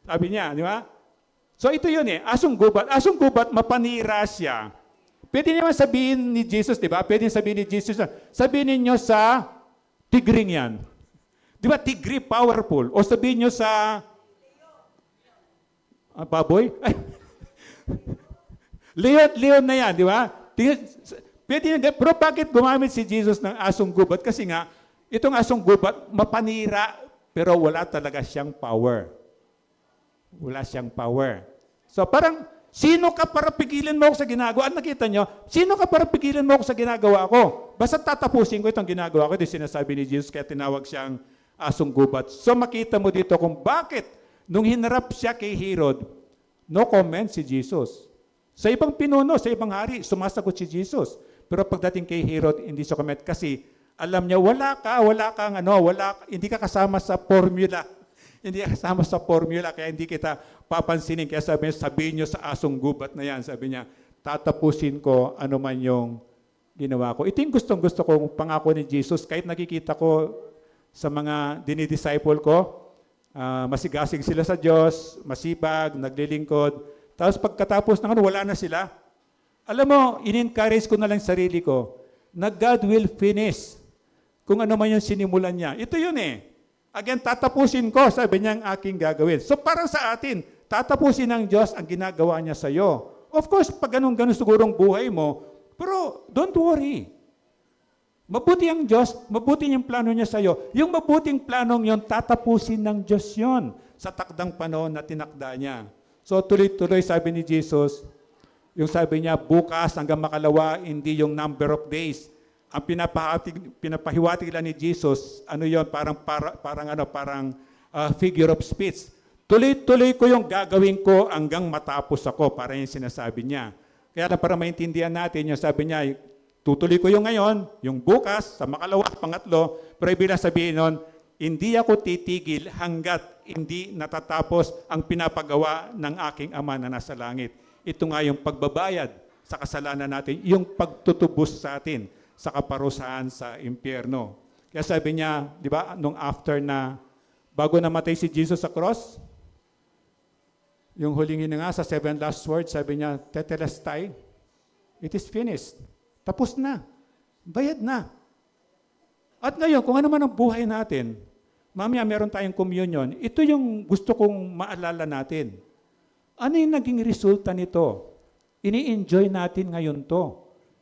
Sabi niya, di ba? So ito yun asong gubat. Asong gubat, mapanira siya. Pwede naman sabihin ni Jesus, di ba? Pwede sabihin ni Jesus, sabihin niyo sa tigring yan. Di ba, tigri, powerful. O sabihin niyo sa baboy? Leon na yan, di ba? Pwede, pero bakit gumamit si Jesus ng asong gubat? Kasi nga, itong asong gubat, mapanira, pero wala talaga siyang power. Wala siyang power. So parang, sino ka para pigilan mo ako sa ginagawa? At nakita nyo, sino ka para pigilan mo ako sa ginagawa ko? Basta tatapusin ko itong ginagawa ko. Ito sinasabi ni Jesus, kaya tinawag siyang asong gubat. So makita mo dito kung bakit, nung hinarap siya kay Herod, no comment si Jesus. Sa ibang pinuno, sa ibang hari, sumasagot si Jesus. Pero pagdating kay Herod, hindi siya comment kasi alam niya, hindi ka kasama sa formula. Hindi ka kasama sa formula, kaya hindi kita papansinin. Kaya sabihin niyo sa asong gubat na yan, sabi niya, tatapusin ko ano man yung ginawa ko. Ito yung gustong-gusto kong pangako ni Jesus. Kahit nakikita ko sa mga dinidisciple ko, masigasig sila sa Diyos, masipag, naglilingkod. Tapos pagkatapos ng wala na sila. Alam mo, in-encourage ko na lang sarili ko na God will finish kung ano man yung sinimulan niya. Ito yun Again, tatapusin ko, sabi niya ang aking gagawin. So parang sa atin, tatapusin ng Diyos ang ginagawa niya sa iyo. Of course, pag ganun-ganun sigurong buhay mo, pero don't worry. Mabuti ang Diyos, mabuti yung plano niya sa iyo. Yung mabuting planong yon, tatapusin ng Diyos yon sa takdang panahon na tinakda niya. So tuloy-tuloy sabi ni Jesus, yung sabi niya, bukas hanggang makalawa, hindi yung number of days. Ang pinapahiwatig lang ni Jesus, parang figure of speech. Tuloy-tuloy ko yung gagawin ko hanggang matapos ako, para yung sinasabi niya. Kaya na para maintindihan natin, yung sabi niya, tutuloy ko yung ngayon, yung bukas, sa makalawa at pangatlo, pero ibig sabihin nun, hindi ako titigil hanggat hindi natatapos ang pinapagawa ng aking Ama na nasa langit. Ito nga yung pagbabayad sa kasalanan natin, yung pagtutubos sa atin sa kaparusahan sa impyerno. Kaya sabi niya, di ba, nung after na, bago namatay si Jesus sa cross, yung huling nga sa 7 last words, sabi niya, tetelestai, it is finished. Tapos na. Bayad na. At ngayon, kung ano man ang buhay natin, mamaya meron tayong communion, ito yung gusto kong maalala natin. Ano yung naging resulta nito? Ini-enjoy natin ngayon to.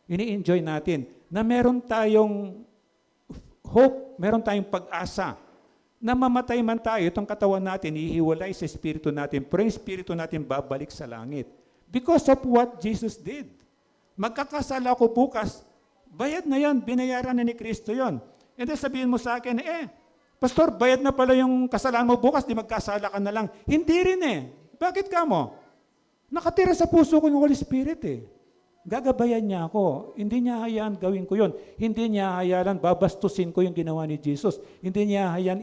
Ini-enjoy natin na meron tayong hope, meron tayong pag-asa na mamatay man tayo, itong katawan natin, ihiwalay sa espiritu natin, pero yung espiritu natin babalik sa langit. Because of what Jesus did. Magkakasala ko bukas, Bayad na yan, binayaran na ni Kristo yon. And then sabihin mo sa akin, Pastor, bayad na pala yung kasalanan mo bukas, di magkasala ka na lang. Hindi rin eh. Bakit ka mo? Nakatira sa puso ko yung Holy Spirit eh. Gagabayan niya ako. Hindi niya hayaan gawin ko yon. Hindi niya hayaan babastusin ko yung ginawa ni Jesus. Hindi niya hayaan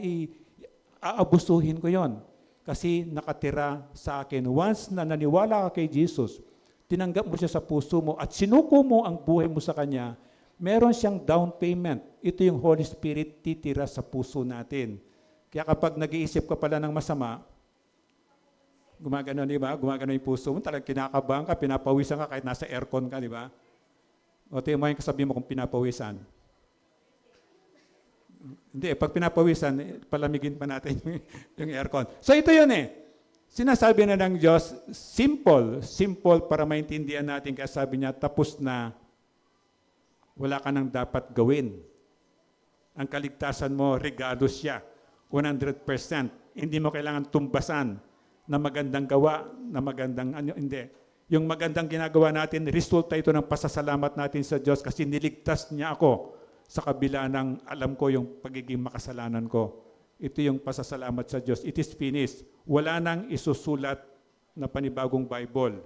aabusuhin ko yon. Kasi nakatira sa akin. Once na naniwala ka kay Jesus, tinanggap mo siya sa puso mo at sinuko mo ang buhay mo sa Kanya, meron siyang down payment. Ito yung Holy Spirit titira sa puso natin. Kaya kapag nag-iisip ka pala ng masama, gumagano, di ba? Gumagano yung puso mo, talagang kinakabahan ka, pinapawisan ka kahit nasa aircon ka, di ba? O tingnan mo yung kasabi mo kung pinapawisan. Hindi, pag pinapawisan, palamigin pa natin yung aircon. So ito yun eh. Sinasabi na ng Diyos, simple para maintindihan natin. Kaya sabi niya, tapos na, wala ka nang dapat gawin. Ang kaligtasan mo, regalo siya. 100%. Hindi mo kailangan tumbasan na magandang gawa, na magandang hindi. Yung magandang ginagawa natin, resulta ito ng pasasalamat natin sa Diyos kasi niligtas niya ako sa kabila ng alam ko yung pagiging makasalanan ko. Ito yung pasasalamat sa Diyos. It is finished. Wala nang isusulat na panibagong Bible.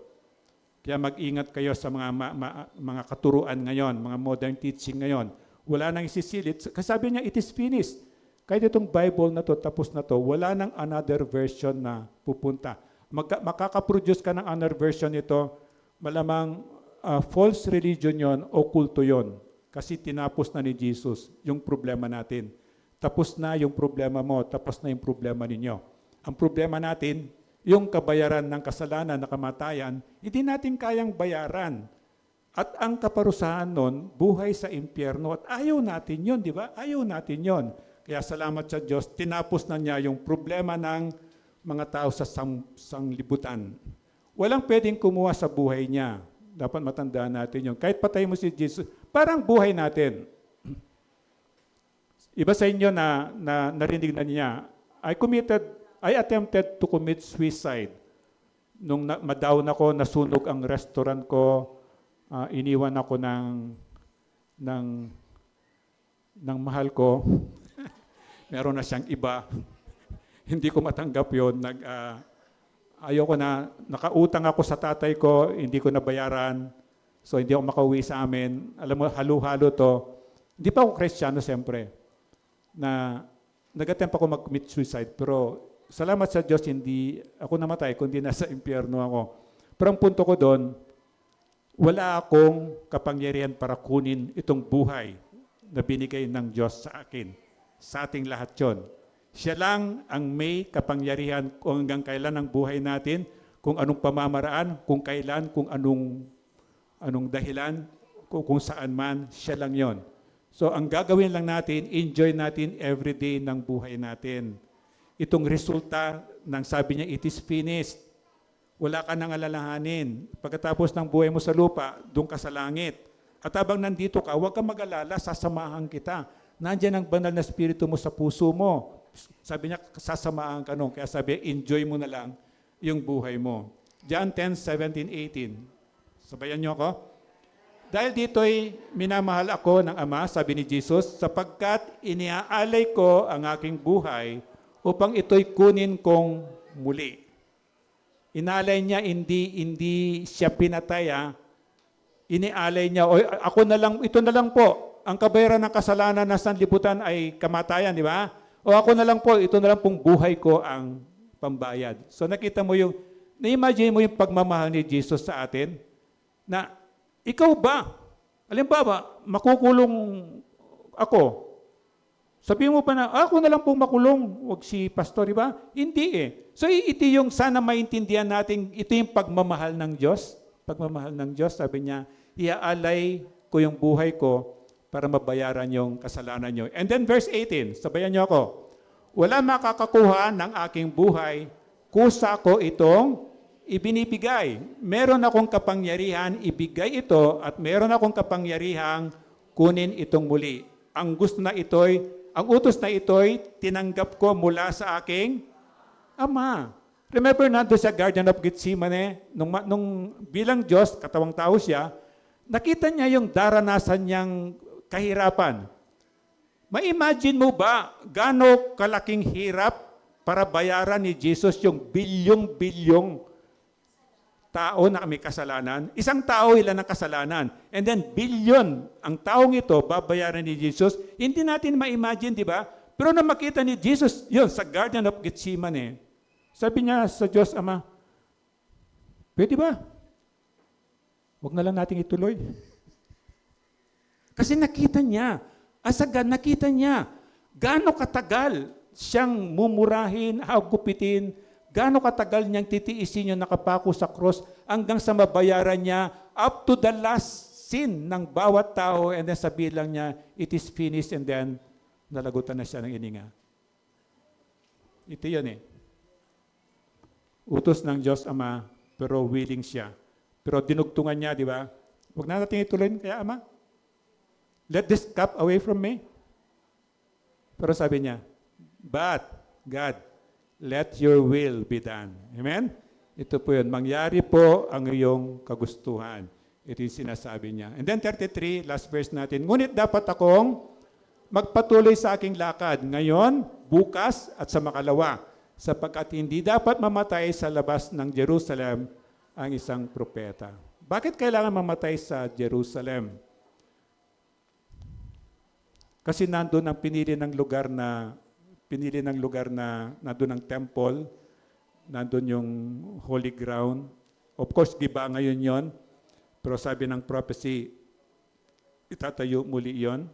Kaya mag-ingat kayo sa mga katuruan ngayon, mga modern teaching ngayon. Wala nang isisilid. Kasi sabi niya, it is finished. Kahit itong Bible na to, tapos na to, wala nang another version na pupunta. Makakaproduce ka ng another version nito, malamang false religion yon o kulto yon. Kasi tinapos na ni Jesus yung problema natin. Tapos na yung problema mo, tapos na yung problema ninyo. Ang problema natin, yung kabayaran ng kasalanan na kamatayan, hindi natin kayang bayaran. At ang kaparusahan nun, buhay sa impyerno. At ayaw natin yun, di ba? Ayaw natin yun. Kaya salamat sa Diyos, tinapos na niya yung problema ng mga tao sa sanglibutan. Walang pwedeng kumuha sa buhay niya. Dapat matandaan natin yun. Kahit patay mo si Jesus, parang buhay natin. Iba sa inyo na narinig na niya, I attempted to commit suicide. Nung madown ako, nasunog ang restaurant ko, iniwan ako ng mahal ko. Meron na siyang iba. Hindi ko matanggap yun. Ayoko na, nakautang ako sa tatay ko, hindi ko nabayaran. So hindi ako makauwi sa amin. Alam mo, halo-halo to. Hindi pa ako Kristiyano siyempre. Nag-attempt ako mag-commit suicide. Pero salamat sa Diyos, hindi ako namatay, kundi nasa impyerno ako. Pero ang punto ko doon, wala akong kapangyarihan para kunin itong buhay na binigay ng Diyos sa akin. Sa ating lahat yon. Siya lang ang may kapangyarihan kung hanggang kailan ang buhay natin, kung anong pamamaraan, kung kailan, kung anong dahilan, kung saan man, siya lang yon. So ang gagawin lang natin, enjoy natin every day ng buhay natin. Itong resulta ng sabi niya, it is finished. Wala ka nang alalahanin. Pagkatapos ng buhay mo sa lupa, doon ka sa langit. At habang nandito ka, huwag kang mag-alala, sasamahan kita. Nandiyan ang banal na spirito mo sa puso mo. Sabi niya, sasamahan ka nun. Kaya sabi, enjoy mo na lang yung buhay mo. John 10:17, 18. Sabayan niyo ako. Dahil dito'y minamahal ako ng Ama, sabi ni Jesus, sapagkat iniaalay ko ang aking buhay upang ito'y kunin kong muli. Inalay niya, hindi siya pinatay. Inialay niya, ako na lang, ito na lang po. Ang kabayaran ng kasalanan na sanlibutan ay kamatayan, di ba? O ako na lang po, ito na lang pong buhay ko ang pambayad. So nakita mo na-imagine mo yung pagmamahal ni Jesus sa atin, na ikaw ba, halimbawa, makukulong ako. Sabihin mo pa na, ako na lang pong makulong, wag si pastor, di ba? Hindi eh. So ito yung sana maintindihan natin, ito yung pagmamahal ng Diyos. Pagmamahal ng Diyos, sabi niya, iaalay ko yung buhay ko para mabayaran yung kasalanan nyo. And then verse 18, sabayan nyo ako. Wala makakakuha ng aking buhay, kusa ko itong ibinibigay. Meron akong kapangyarihan, ibigay ito, at meron akong kapangyarihang kunin itong muli. Ang utos na ito'y tinanggap ko mula sa aking Ama. Remember nandun sa Garden of Gethsemane, nung bilang Diyos, katawang tao siya, Nakita niya yung daranasan niyang kahirapan. Ma-imagine mo ba gaano kalaking hirap para bayaran ni Jesus yung bilyong-bilyong tao na may kasalanan? Isang tao, ilan ang kasalanan? And then bilyon, ang taong ito, babayaran ni Jesus. Hindi natin ma-imagine, di ba? Pero nang makita ni Jesus, yun, sa Garden of Gethsemane, sabi niya sa Diyos, Ama, pwede ba? Huwag na lang natin ituloy. Kasi nakita niya, asagan, nakita niya, gaano katagal siyang mumurahin, hagupitin, gaano katagal niyang titiisin yung nakapako sa cross hanggang sa mabayaran niya up to the last sin ng bawat tao, and then sabihin lang niya, it is finished, and then nalagutan na siya ng ininga. Ito yun eh. Utos ng Diyos Ama, pero willing siya. Pero dinugtungan niya, di ba? Huwag na natin ituloy, kaya Ama, let this cup away from me. Pero sabi niya, but, God, let your will be done. Amen? Ito po yun. Mangyari po ang iyong kagustuhan. Ito yung sinasabi niya. And then 33, last verse natin. Ngunit dapat akong magpatuloy sa aking lakad ngayon, bukas, at sa makalawa, sapagkat hindi dapat mamatay sa labas ng Jerusalem ang isang propeta. Bakit kailangan mamatay sa Jerusalem? Kasi nandun ang pinili ng lugar na nandun ang temple, nandun yung holy ground. Of course, giba ngayon yon. Pero sabi ng prophecy, itatayo muli yon.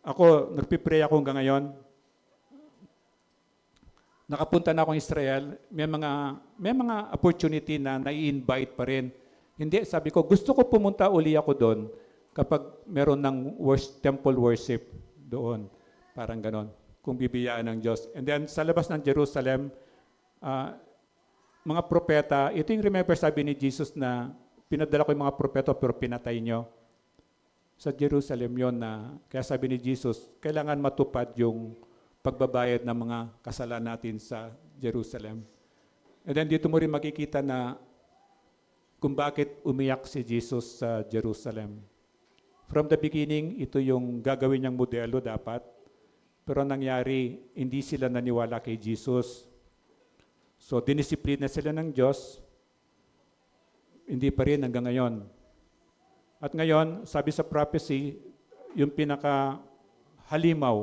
Ako, nagpipray ako hanggang ngayon. Nakapunta na akong Israel, may mga opportunity na nai-invite pa rin. Hindi, sabi ko, gusto ko pumunta uli ako doon kapag meron ng temple worship doon. Parang ganon, kung bibiyaan ng Diyos. And then sa labas ng Jerusalem, mga propeta, ito yung remember sabi ni Jesus na pinadala ko yung mga propeta pero pinatay nyo. Sa Jerusalem yon na, kaya sabi ni Jesus, kailangan matupad yung pagbabayad ng mga kasalanan natin sa Jerusalem. And then dito mo rin makikita na kung bakit umiyak si Jesus sa Jerusalem. From the beginning, ito yung gagawin niyang modelo dapat. Pero nangyari, hindi sila naniwala kay Jesus. So, dinisiplina sila ng Diyos. Hindi pa rin hanggang ngayon. At ngayon, sabi sa prophecy, yung pinaka-halimaw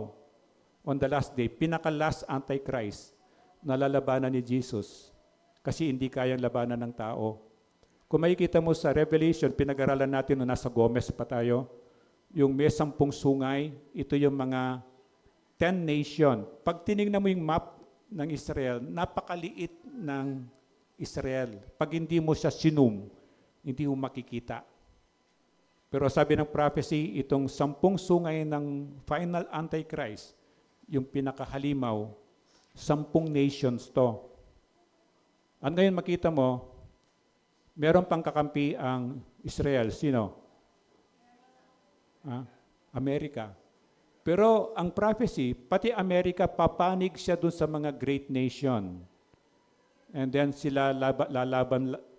on the last day, pinaka-last Antichrist na lalabanan ni Jesus. Kasi hindi kayang labanan ng tao. Kung makikita mo sa Revelation, pinag-aralan natin nung nasa Gomez pa tayo, yung may 10 sungay, ito yung mga 10 nation. Pag tinignan mo yung map ng Israel, napakaliit ng Israel. Pag hindi mo siya sinum, hindi mo makikita. Pero sabi ng prophecy, itong 10 sungay ng final Antichrist, yung pinakahalimaw, 10 nations to. At ngayon makita mo, meron pang kakampi ang Israel. Sino? Amerika. Pero ang prophecy, pati Amerika, papanig siya dun sa mga great nation. And then sila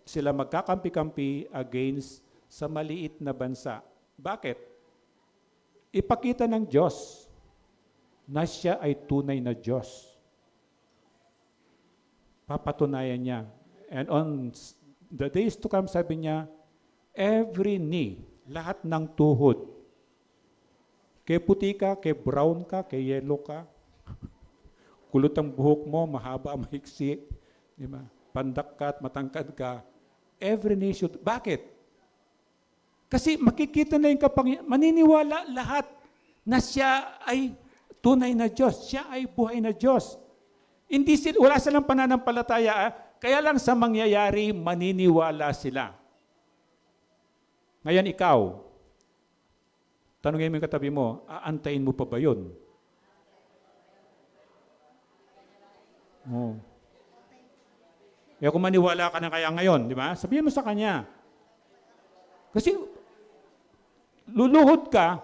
sila magkakampi-kampi against sa maliit na bansa. Bakit? Ipakita ng Diyos na siya ay tunay na Diyos. Papatunayan niya. And on the days to come, sabi niya, every knee, lahat ng tuhod, kay puti ka, kay brown ka, kay yellow ka, kulot ang buhok mo, mahaba, mahiksi, di ba? Pandak ka at matangkad ka, every knee should. Bakit? Kasi makikita na yung maniniwala lahat na siya ay tunay na Diyos, siya ay buhay na Diyos. Wala silang pananampalataya, kaya lang sa mangyayari, maniniwala sila. Ngayon ikaw, tanungin mo yung katabi mo, aantayin mo pa ba yun? Oh. Kung maniwala ka na kaya ngayon, di ba? Sabihin mo sa kanya. Kasi luluhod ka,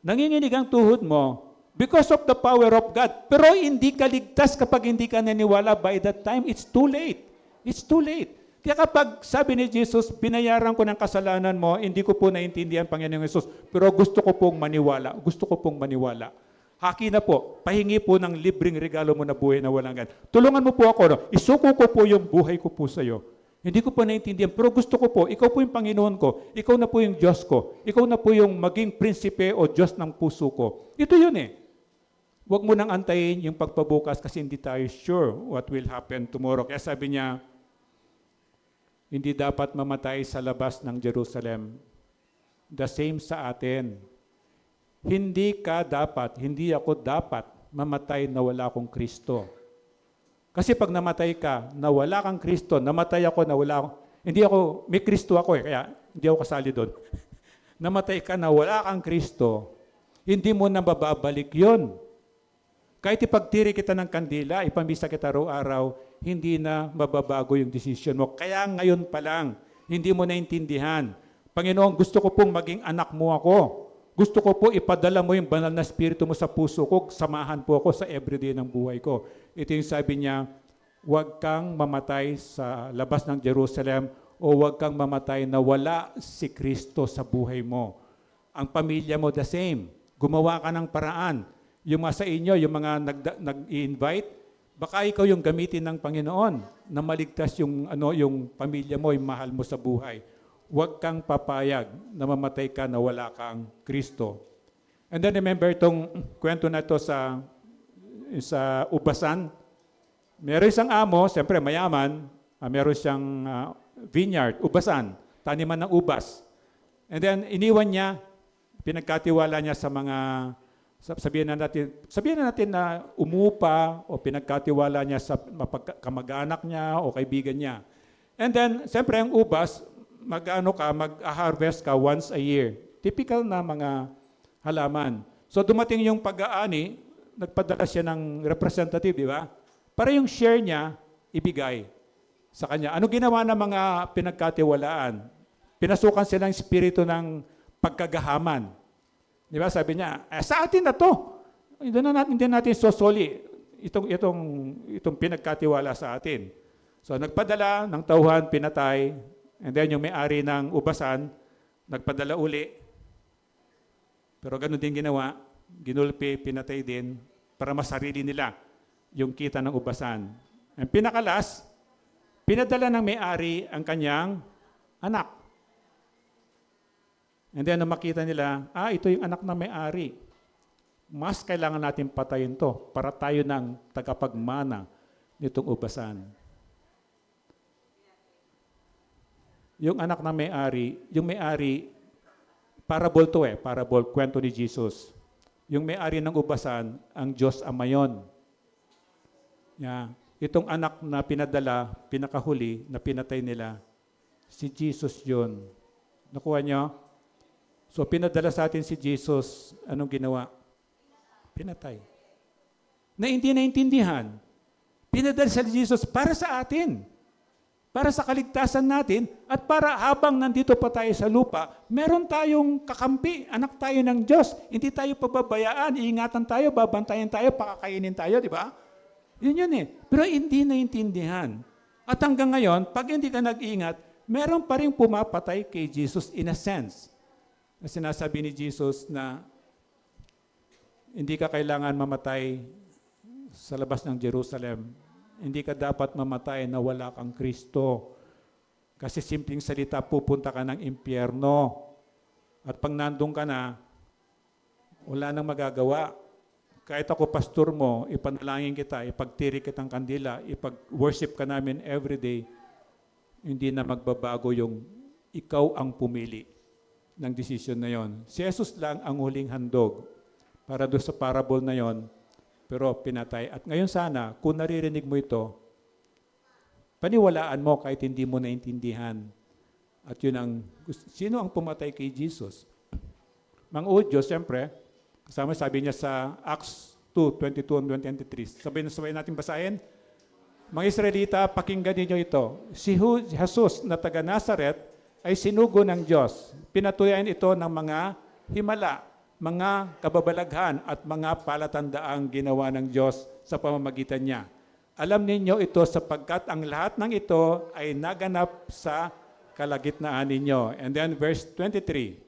nanginginig ang tuhod mo because of the power of God. Pero hindi ka ligtas kapag hindi ka naniwala. By that time, it's too late. It's too late. Kaya kapag sabi ni Jesus, binayaran ko ng kasalanan mo, hindi ko po naintindihan, Panginoong Jesus, pero gusto ko pong maniwala. Gusto ko pong maniwala. Haki na po, pahingi po ng libreng regalo mo na buhay na walang hanggan. Tulungan mo po ako, no? Isuko ko po yung buhay ko po sa iyo. Hindi ko po naintindihan, pero gusto ko po, ikaw po yung Panginoon ko, ikaw na po yung Diyos ko, ikaw na po yung maging prinsipe o Diyos ng puso ko. Ito yun eh. Huwag mo nang antayin yung pagpabukas kasi hindi tayo sure what will happen tomorrow. Kaya sabi niya, hindi dapat mamatay sa labas ng Jerusalem. The same sa atin. Hindi ako dapat mamatay na wala akong Kristo. Kasi pag namatay ka, na wala kang Kristo, namatay ako, na wala akong, may Kristo ako kaya hindi ako kasali doon. Namatay ka na wala kang Kristo, hindi mo na mababalik yun. Kahit ipagtiri kita ng kandila, ipamisa kita araw-araw, hindi na mababago yung desisyon mo. Kaya ngayon pa lang, hindi mo naintindihan. Panginoon, gusto ko pong maging anak mo ako. Gusto ko po ipadala mo yung banal na spirito mo sa puso ko, samahan po ako sa everyday ng buhay ko. Ito yung sabi niya, huwag kang mamatay sa labas ng Jerusalem o huwag kang mamatay na wala si Kristo sa buhay mo. Ang pamilya mo the same. Gumawa ka ng paraan. Yung mga sa inyo, yung mga nag-i-invite, baka ikaw yung gamitin ng Panginoon na maligtas yung pamilya mo, yung mahal mo sa buhay. Huwag kang papayag na mamatay ka na wala kang Kristo. And then remember itong kwento na ito sa ubasan. Meron isang amo, siyempre mayaman, meron siyang vineyard, ubasan, taniman ng ubas. And then iniwan niya, pinagkatiwala niya sa mga sabihin na natin na umupa o pinagkatiwala niya sa kamag-anak niya o kaibigan niya. And then, siyempre, ang ubas, mag-harvest ka once a year. Typical na mga halaman. So, dumating yung pag-aani, nagpadala siya ng representative, di ba? Para yung share niya, ibigay sa kanya. Ano ginawa ng mga pinagkatiwalaan? Pinasukan sila ng spirito ng pagkagahaman. Di ba? Sabi niya, sa atin na to. Hindi natin sosoli itong pinagkatiwala sa atin. So nagpadala ng tauhan, pinatay, and then yung may-ari ng ubasan, nagpadala uli. Pero ganun din ginawa, ginulpi, pinatay din, para masarili nila yung kita ng ubasan. Ang pinakalas, pinadala ng may-ari ang kanyang anak. And then, nung makita nila, ito yung anak na may-ari. Mas kailangan natin patayin to para tayo ng tagapagmana nitong ubasan. Yung anak na may-ari, parable to parable, kwento ni Jesus. Yung may-ari ng ubasan, ang Diyos Ama yun. Yeah. Itong anak na pinadala, pinakahuli, na pinatay nila, si Jesus yun. Nakuha niyo? So, pinadala sa atin si Jesus, anong ginawa? Pinatay. Na hindi naintindihan. Pinadala sa Jesus para sa atin. Para sa kaligtasan natin at para habang nandito pa tayo sa lupa, meron tayong kakampi, anak tayo ng Diyos. Hindi tayo pababayaan, iingatan tayo, babantayan tayo, pakakainin tayo, di ba? Yun eh. Pero hindi naintindihan. At hanggang ngayon, pag hindi ka nag-iingat, meron pa rin pumapatay kay Jesus in a sense. Na sinasabi ni Jesus na hindi ka kailangan mamatay sa labas ng Jerusalem. Hindi ka dapat mamatay na wala kang Kristo. Kasi simpleng salita, pupunta ka ng impyerno. At pag nandun ka na, wala nang magagawa. Kahit ako pastor mo, ipanalangin kita, ipagtiri kitang kandila, ipag-worship ka namin everyday, hindi na magbabago yung ikaw ang pumili ng desisyon na yon. Si Jesus lang ang huling handog para doon sa parable na yon, pero pinatay. At ngayon sana, kung naririnig mo ito, paniwalaan mo kahit hindi mo naintindihan. At yun sino ang pumatay kay Jesus? Mang Udyo, siyempre, kasama sabi niya sa Acts 2:22 and 23. Sabay natin basahin. Mga Israelita, pakinggan niyo ito. Si Jesus na taga Nazaret ay sinugo ng Diyos. Pinatunayan ito ng mga himala, mga kababalaghan at mga palatandaang ginawa ng Diyos sa pamamagitan niya. Alam ninyo ito sapagkat ang lahat ng ito ay naganap sa kalagitnaan ninyo. And then verse 23.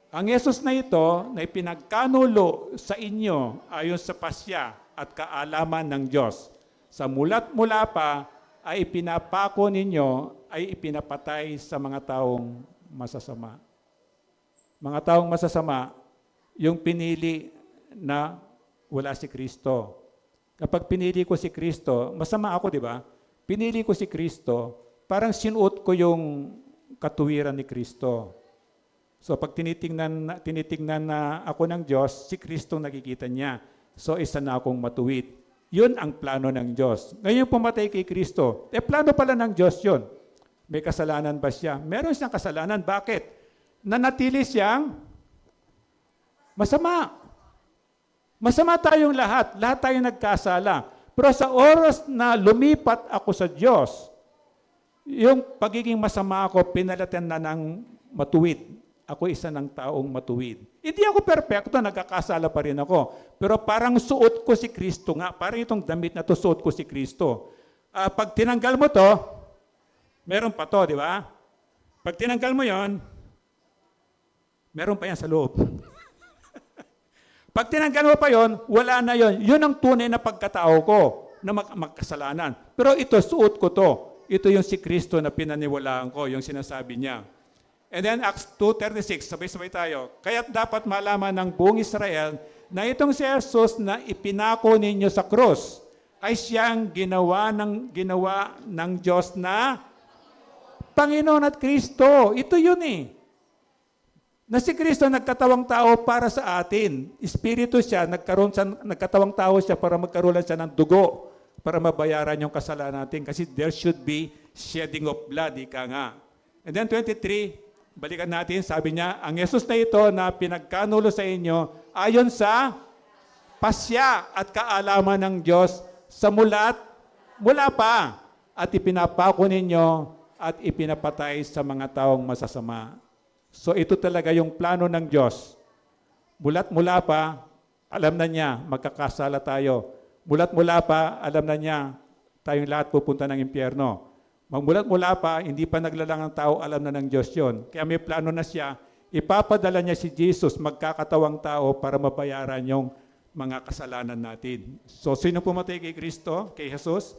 Ang Yesus na ito na ipinagkanulo sa inyo ayon sa pasya at kaalaman ng Diyos. Sa mulat mula pa ay ipinapako ninyo ay ipinapatay sa mga taong masasama. Mga taong masasama, yung pinili na wala si Kristo. Kapag pinili ko si Kristo, masama ako, di ba? Pinili ko si Kristo, parang sinuot ko yung katuwiran ni Kristo. So pag tinitingnan na ako ng Diyos, si Kristo nakikita niya. So isa na akong matuwid. Yun ang plano ng Diyos. Ngayon pumatay kay Kristo. Plano pala ng Diyos yun. May kasalanan ba siya? Meron siyang kasalanan. Bakit? Nanatili siyang masama. Masama tayong lahat. Lahat tayo nagkasala. Pero sa oras na lumipat ako sa Diyos, yung pagiging masama ako, pinalitan na ng matuwid. Ako isa ng taong matuwid. Hindi ako perfecto, nagkakasala pa rin ako. Pero parang suot ko si Kristo nga. Parang itong damit na to, suot ko si Kristo. Pag tinanggal mo to, meron pa to, di ba? Pag tinanggal mo yon, meron pa yan sa loob. Pag tinanggal mo pa yon, wala na yon. Yun ang tunay na pagkatao ko na magkasalanan. Pero ito, suot ko to. Ito yung si Kristo na pinaniwalaan ko, yung sinasabi niya. And then Acts 2:36, sabay-sabay tayo. Kaya dapat malaman ng buong Israel na itong si Jesus na ipinako ninyo sa krus ay siyang ginawa ng Diyos na Panginoon at Kristo. Ito yun eh. Na si Kristo nagkatawang tao para sa atin. Espiritu siya, nagkatawang tao siya para magkaroon siya ng dugo para mabayaran yung kasalanan natin kasi there should be shedding of blood, ika nga. And then 23, balikan natin, sabi niya, ang Jesus na ito na pinagkanulo sa inyo ayon sa pasya at kaalaman ng Diyos sa mula pa at ipinapako ninyo at ipinapatay sa mga taong masasama. So ito talaga yung plano ng Diyos. Mula pa, alam na niya, magkakasala tayo. Mula pa, alam na niya, tayong lahat pupunta ng impyerno. Magmulat-mula pa, hindi pa naglalang ang tao, alam na ng Diyos yun. Kaya may plano na siya, ipapadala niya si Jesus, magkakatawang tao para mabayaran yung mga kasalanan natin. So, sino pumatay kay Kristo, kay Jesus?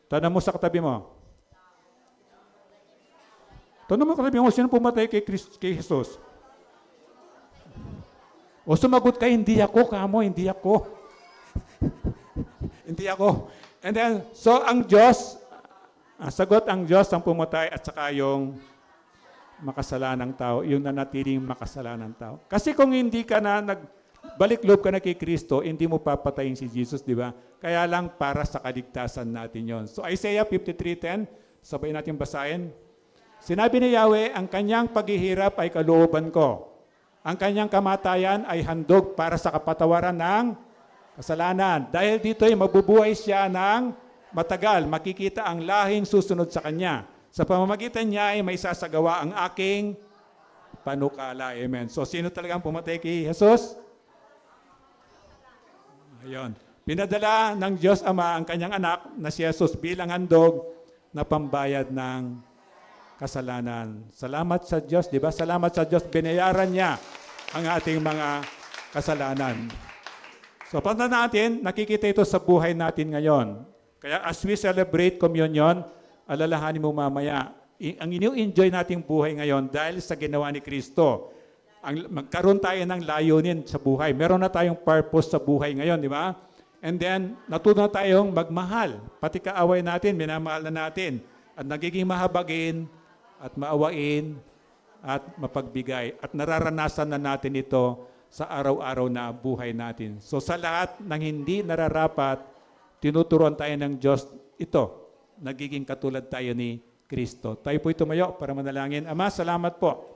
Tanong mo sa katabi mo. Tanong mo sa katabi mo, sino pumatay kay Jesus? O sumagot ka, hindi ako, kamo, hindi ako. Hindi ako. And then, so ang Diyos, sagot ang Diyos ang pumatay at saka yung makasalanang tao, yung nanatiling makasalanang tao. Kasi kung hindi ka na nagbalik loob ka na kay Kristo, hindi mo papatayin si Jesus, di ba? Kaya lang para sa kaligtasan natin yon. So Isaiah 53:10, sabay natin basahin. Sinabi ni Yahweh, ang kanyang paghihirap ay kalooban ko. Ang kanyang kamatayan ay handog para sa kapatawaran ng kasalanan. Dahil dito ay mabubuhay siya ng matagal, makikita ang lahing susunod sa kanya. Sa pamamagitan niya ay may sasagawa ang aking panukala. Amen. So, sino talagang pumatay kay Jesus? Ayun. Pinadala ng Diyos Ama ang kanyang anak na si Jesus bilang handog na pambayad ng kasalanan. Salamat sa Diyos, di ba? Salamat sa Diyos, binayaran niya ang ating mga kasalanan. So, panta natin, nakikita ito sa buhay natin ngayon. Kaya as we celebrate communion, alalahanin mo mamaya, ang ino-enjoy nating buhay ngayon dahil sa ginawa ni Kristo. Magkaroon tayo ng layunin sa buhay. Meron na tayong purpose sa buhay ngayon, di ba? And then, natuto na tayong magmahal. Pati kaaway natin, minamahal na natin. At nagiging mahabagin, at maawain, at mapagbigay. At nararanasan na natin ito sa araw-araw na buhay natin. So sa lahat ng hindi nararapat, tinuturuan tayo ng Diyos ito. Nagiging katulad tayo ni Kristo. Tayo po tumayo para manalangin. Ama, salamat po.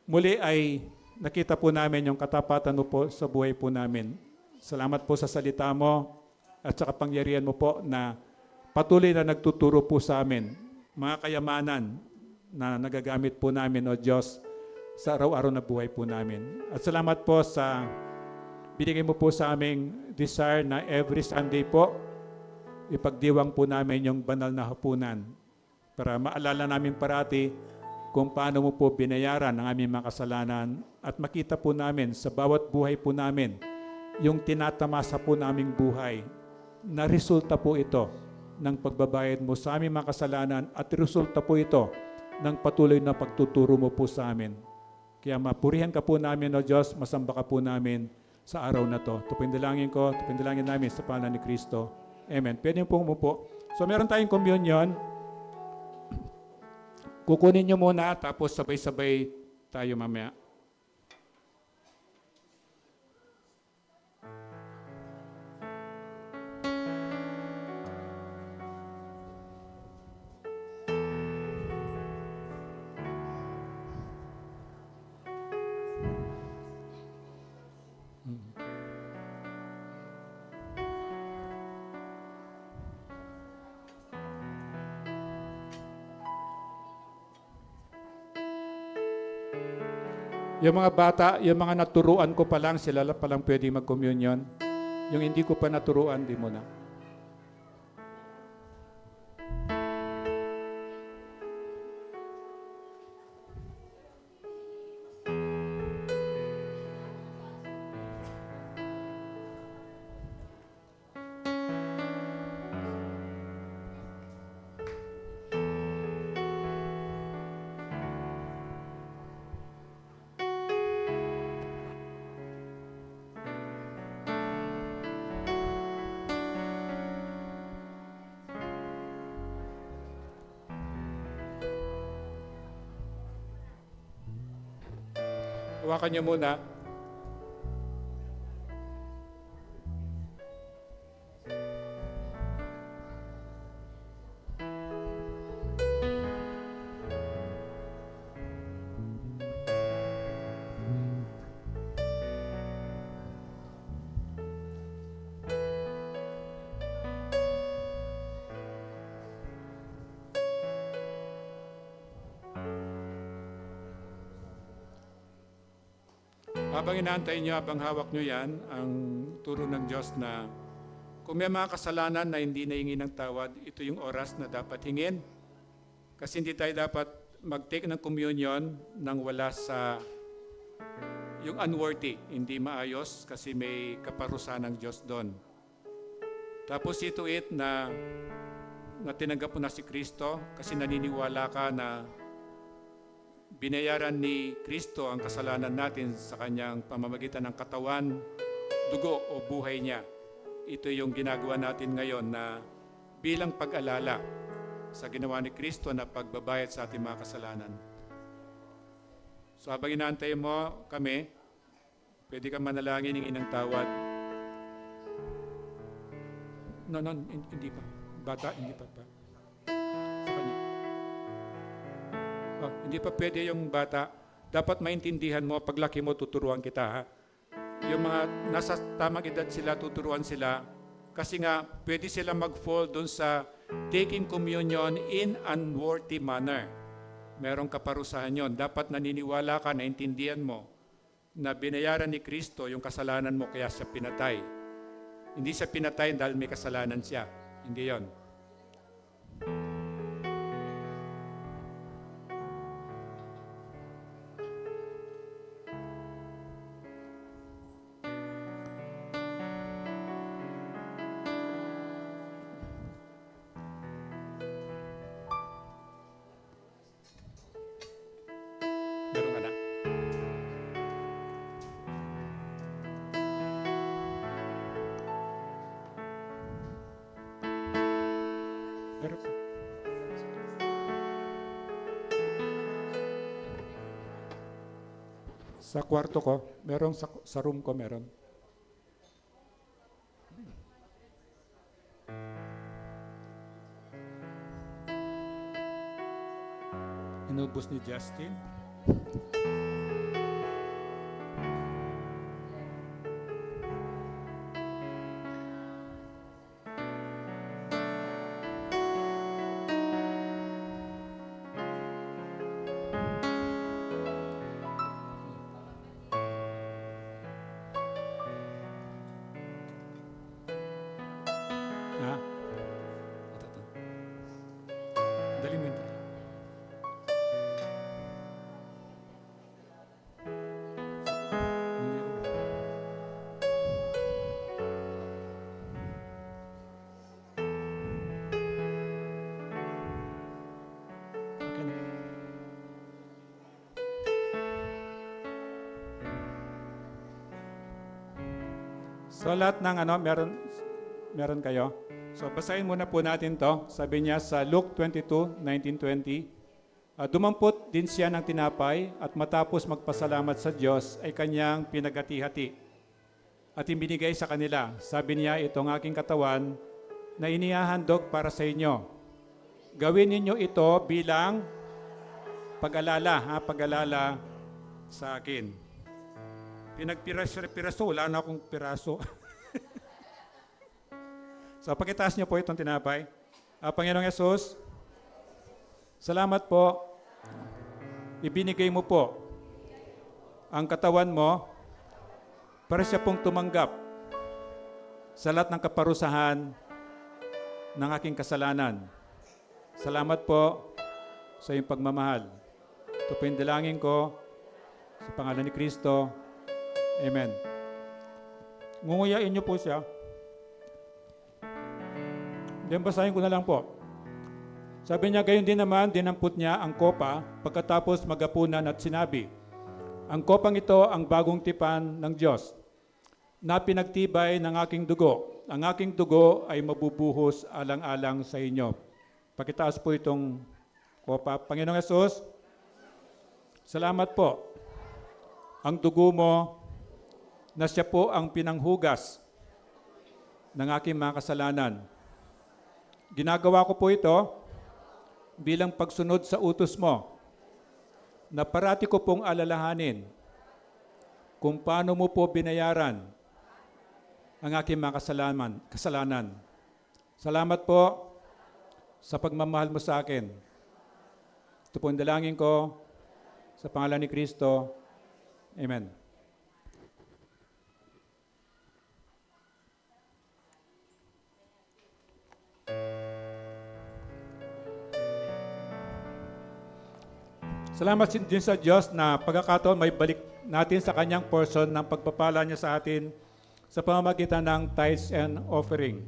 Muli ay nakita po namin yung katapatan mo po sa buhay po namin. Salamat po sa salita mo at sa kapangyarihan mo po na patuloy na nagtuturo po sa amin. Mga kayamanan na nagagamit po namin, O Diyos, sa araw-araw na buhay po namin. At salamat po sa binigay mo po sa aming desire na every Sunday po ipagdiwang po namin yung banal na hapunan para maalala namin parati kung paano mo po binayaran ang aming mga kasalanan at makita po namin sa bawat buhay po namin yung tinatamasa po naming buhay na resulta po ito ng pagbabayad mo sa aming mga kasalanan at resulta po ito ng patuloy na pagtuturo mo po sa amin. Kaya mapurihan ka po namin, O Diyos, masamba ka po namin sa araw na to. Ito po yung dalangin ko, ito po yung dalangin namin sa pangalan ni Kristo. Amen. Pwede po umupo. So meron tayong communion. Kukunin nyo muna, tapos sabay-sabay tayo mamaya. Yung mga bata, yung mga naturuan ko pa lang, sila pa lang pwedeng mag-communion. Yung hindi ko pa naturuan, di mo na. Hawakan niyo muna. Habang inaantay nyo, habang hawak nyo yan, ang turo ng Diyos na kung may mga kasalanan na hindi nahingi ng tawad, ito yung oras na dapat hingin. Kasi hindi tayo dapat mag-take ng communion nang wala sa yung unworthy, hindi maayos kasi may kaparusahan ng Diyos doon. Tapos ito na tinanggap mo na si Kristo kasi naniniwala ka na binayaran ni Kristo ang kasalanan natin sa kanyang pamamagitan ng katawan, dugo o buhay niya. Ito yung ginagawa natin ngayon na bilang pag-alala sa ginawa ni Kristo na pagbabayad sa ating mga kasalanan. So habang inaantay mo kami, pwede kang manalangin ng inang tawad. No, hindi pa. Bata, hindi pa. Sa kanya. Hindi pa pwede yung bata. Dapat maintindihan mo, paglaki mo, tuturuan kita. Ha? Yung mga nasa tamang edad sila, tuturuan sila. Kasi nga, pwede sila mag-fall doon sa taking communion in unworthy manner. Merong kaparusahan yon. Dapat naniniwala ka, naintindihan mo na binayaran ni Kristo yung kasalanan mo kaya siya pinatay. Hindi siya pinatay dahil may kasalanan siya. Hindi yon. Meron ka na? Meron ka. Sa kwarto ko, meron sa room ko, meron. Inubos ni Justin. Ha? So lahat ng meron kayo. So basahin muna po natin to. Sabi niya sa Luke 22:19-20, dumampot din siya ng tinapay at matapos magpasalamat sa Diyos ay kanyang pinagati-hati at ibinigay sa kanila. Sabi niya, itong aking katawan na inihahandog para sa inyo. Gawin ninyo ito bilang pag-alala sa akin. Pinagpiraso, wala na akong piraso. So, pakitaas niyo po itong tinapay. Panginoong Yesus, salamat po. Ibinigay mo po ang katawan mo para siya pong tumanggap sa lahat ng kaparusahan ng aking kasalanan. Salamat po sa iyong pagmamahal. Ito po yung dalangin ko sa pangalan ni Kristo. Amen. Ngunguyain niyo po siya. Then basahin ko na lang po. Sabi niya, gayon din naman, dinampot niya ang kopa pagkatapos magapunan at sinabi, ang kopang ito ang bagong tipan ng Diyos na pinagtibay ng aking dugo. Ang aking dugo ay mabubuhos alang-alang sa inyo. Pakitaas po itong kopa. Panginoong Yesus, salamat po. Ang dugo mo na siya po ang pinanghugas ng aking mga kasalanan. Ginagawa ko po ito bilang pagsunod sa utos mo na parati ko pong alalahanin kung paano mo po binayaran ang aking mga kasalanan. Salamat po sa pagmamahal mo sa akin. Ito po ang dalangin ko sa pangalan ni Kristo. Amen. Salamat din sa Diyos na pagkakataon may balik natin sa kanyang portion ng pagpapala niya sa atin sa pamamagitan ng tithes and offering.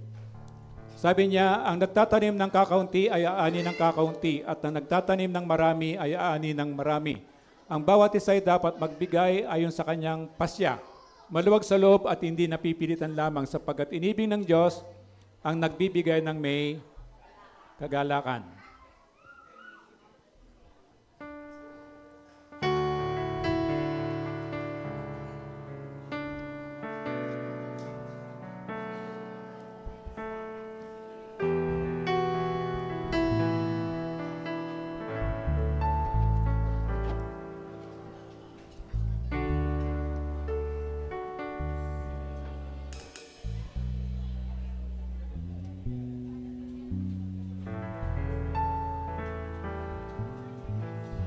Sabi niya, ang nagtatanim ng kakaunti ay aani ng kakaunti at ang nagtatanim ng marami ay aani ng marami. Ang bawat isa ay dapat magbigay ayon sa kanyang pasya, maluwag sa loob at hindi napipilitan lamang sapagkat inibig ng Diyos ang nagbibigay ng may kagalakan.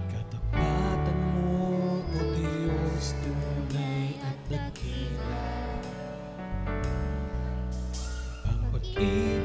Katapatan mo, O Diyos, tunay at dakila. Ang pag-ibig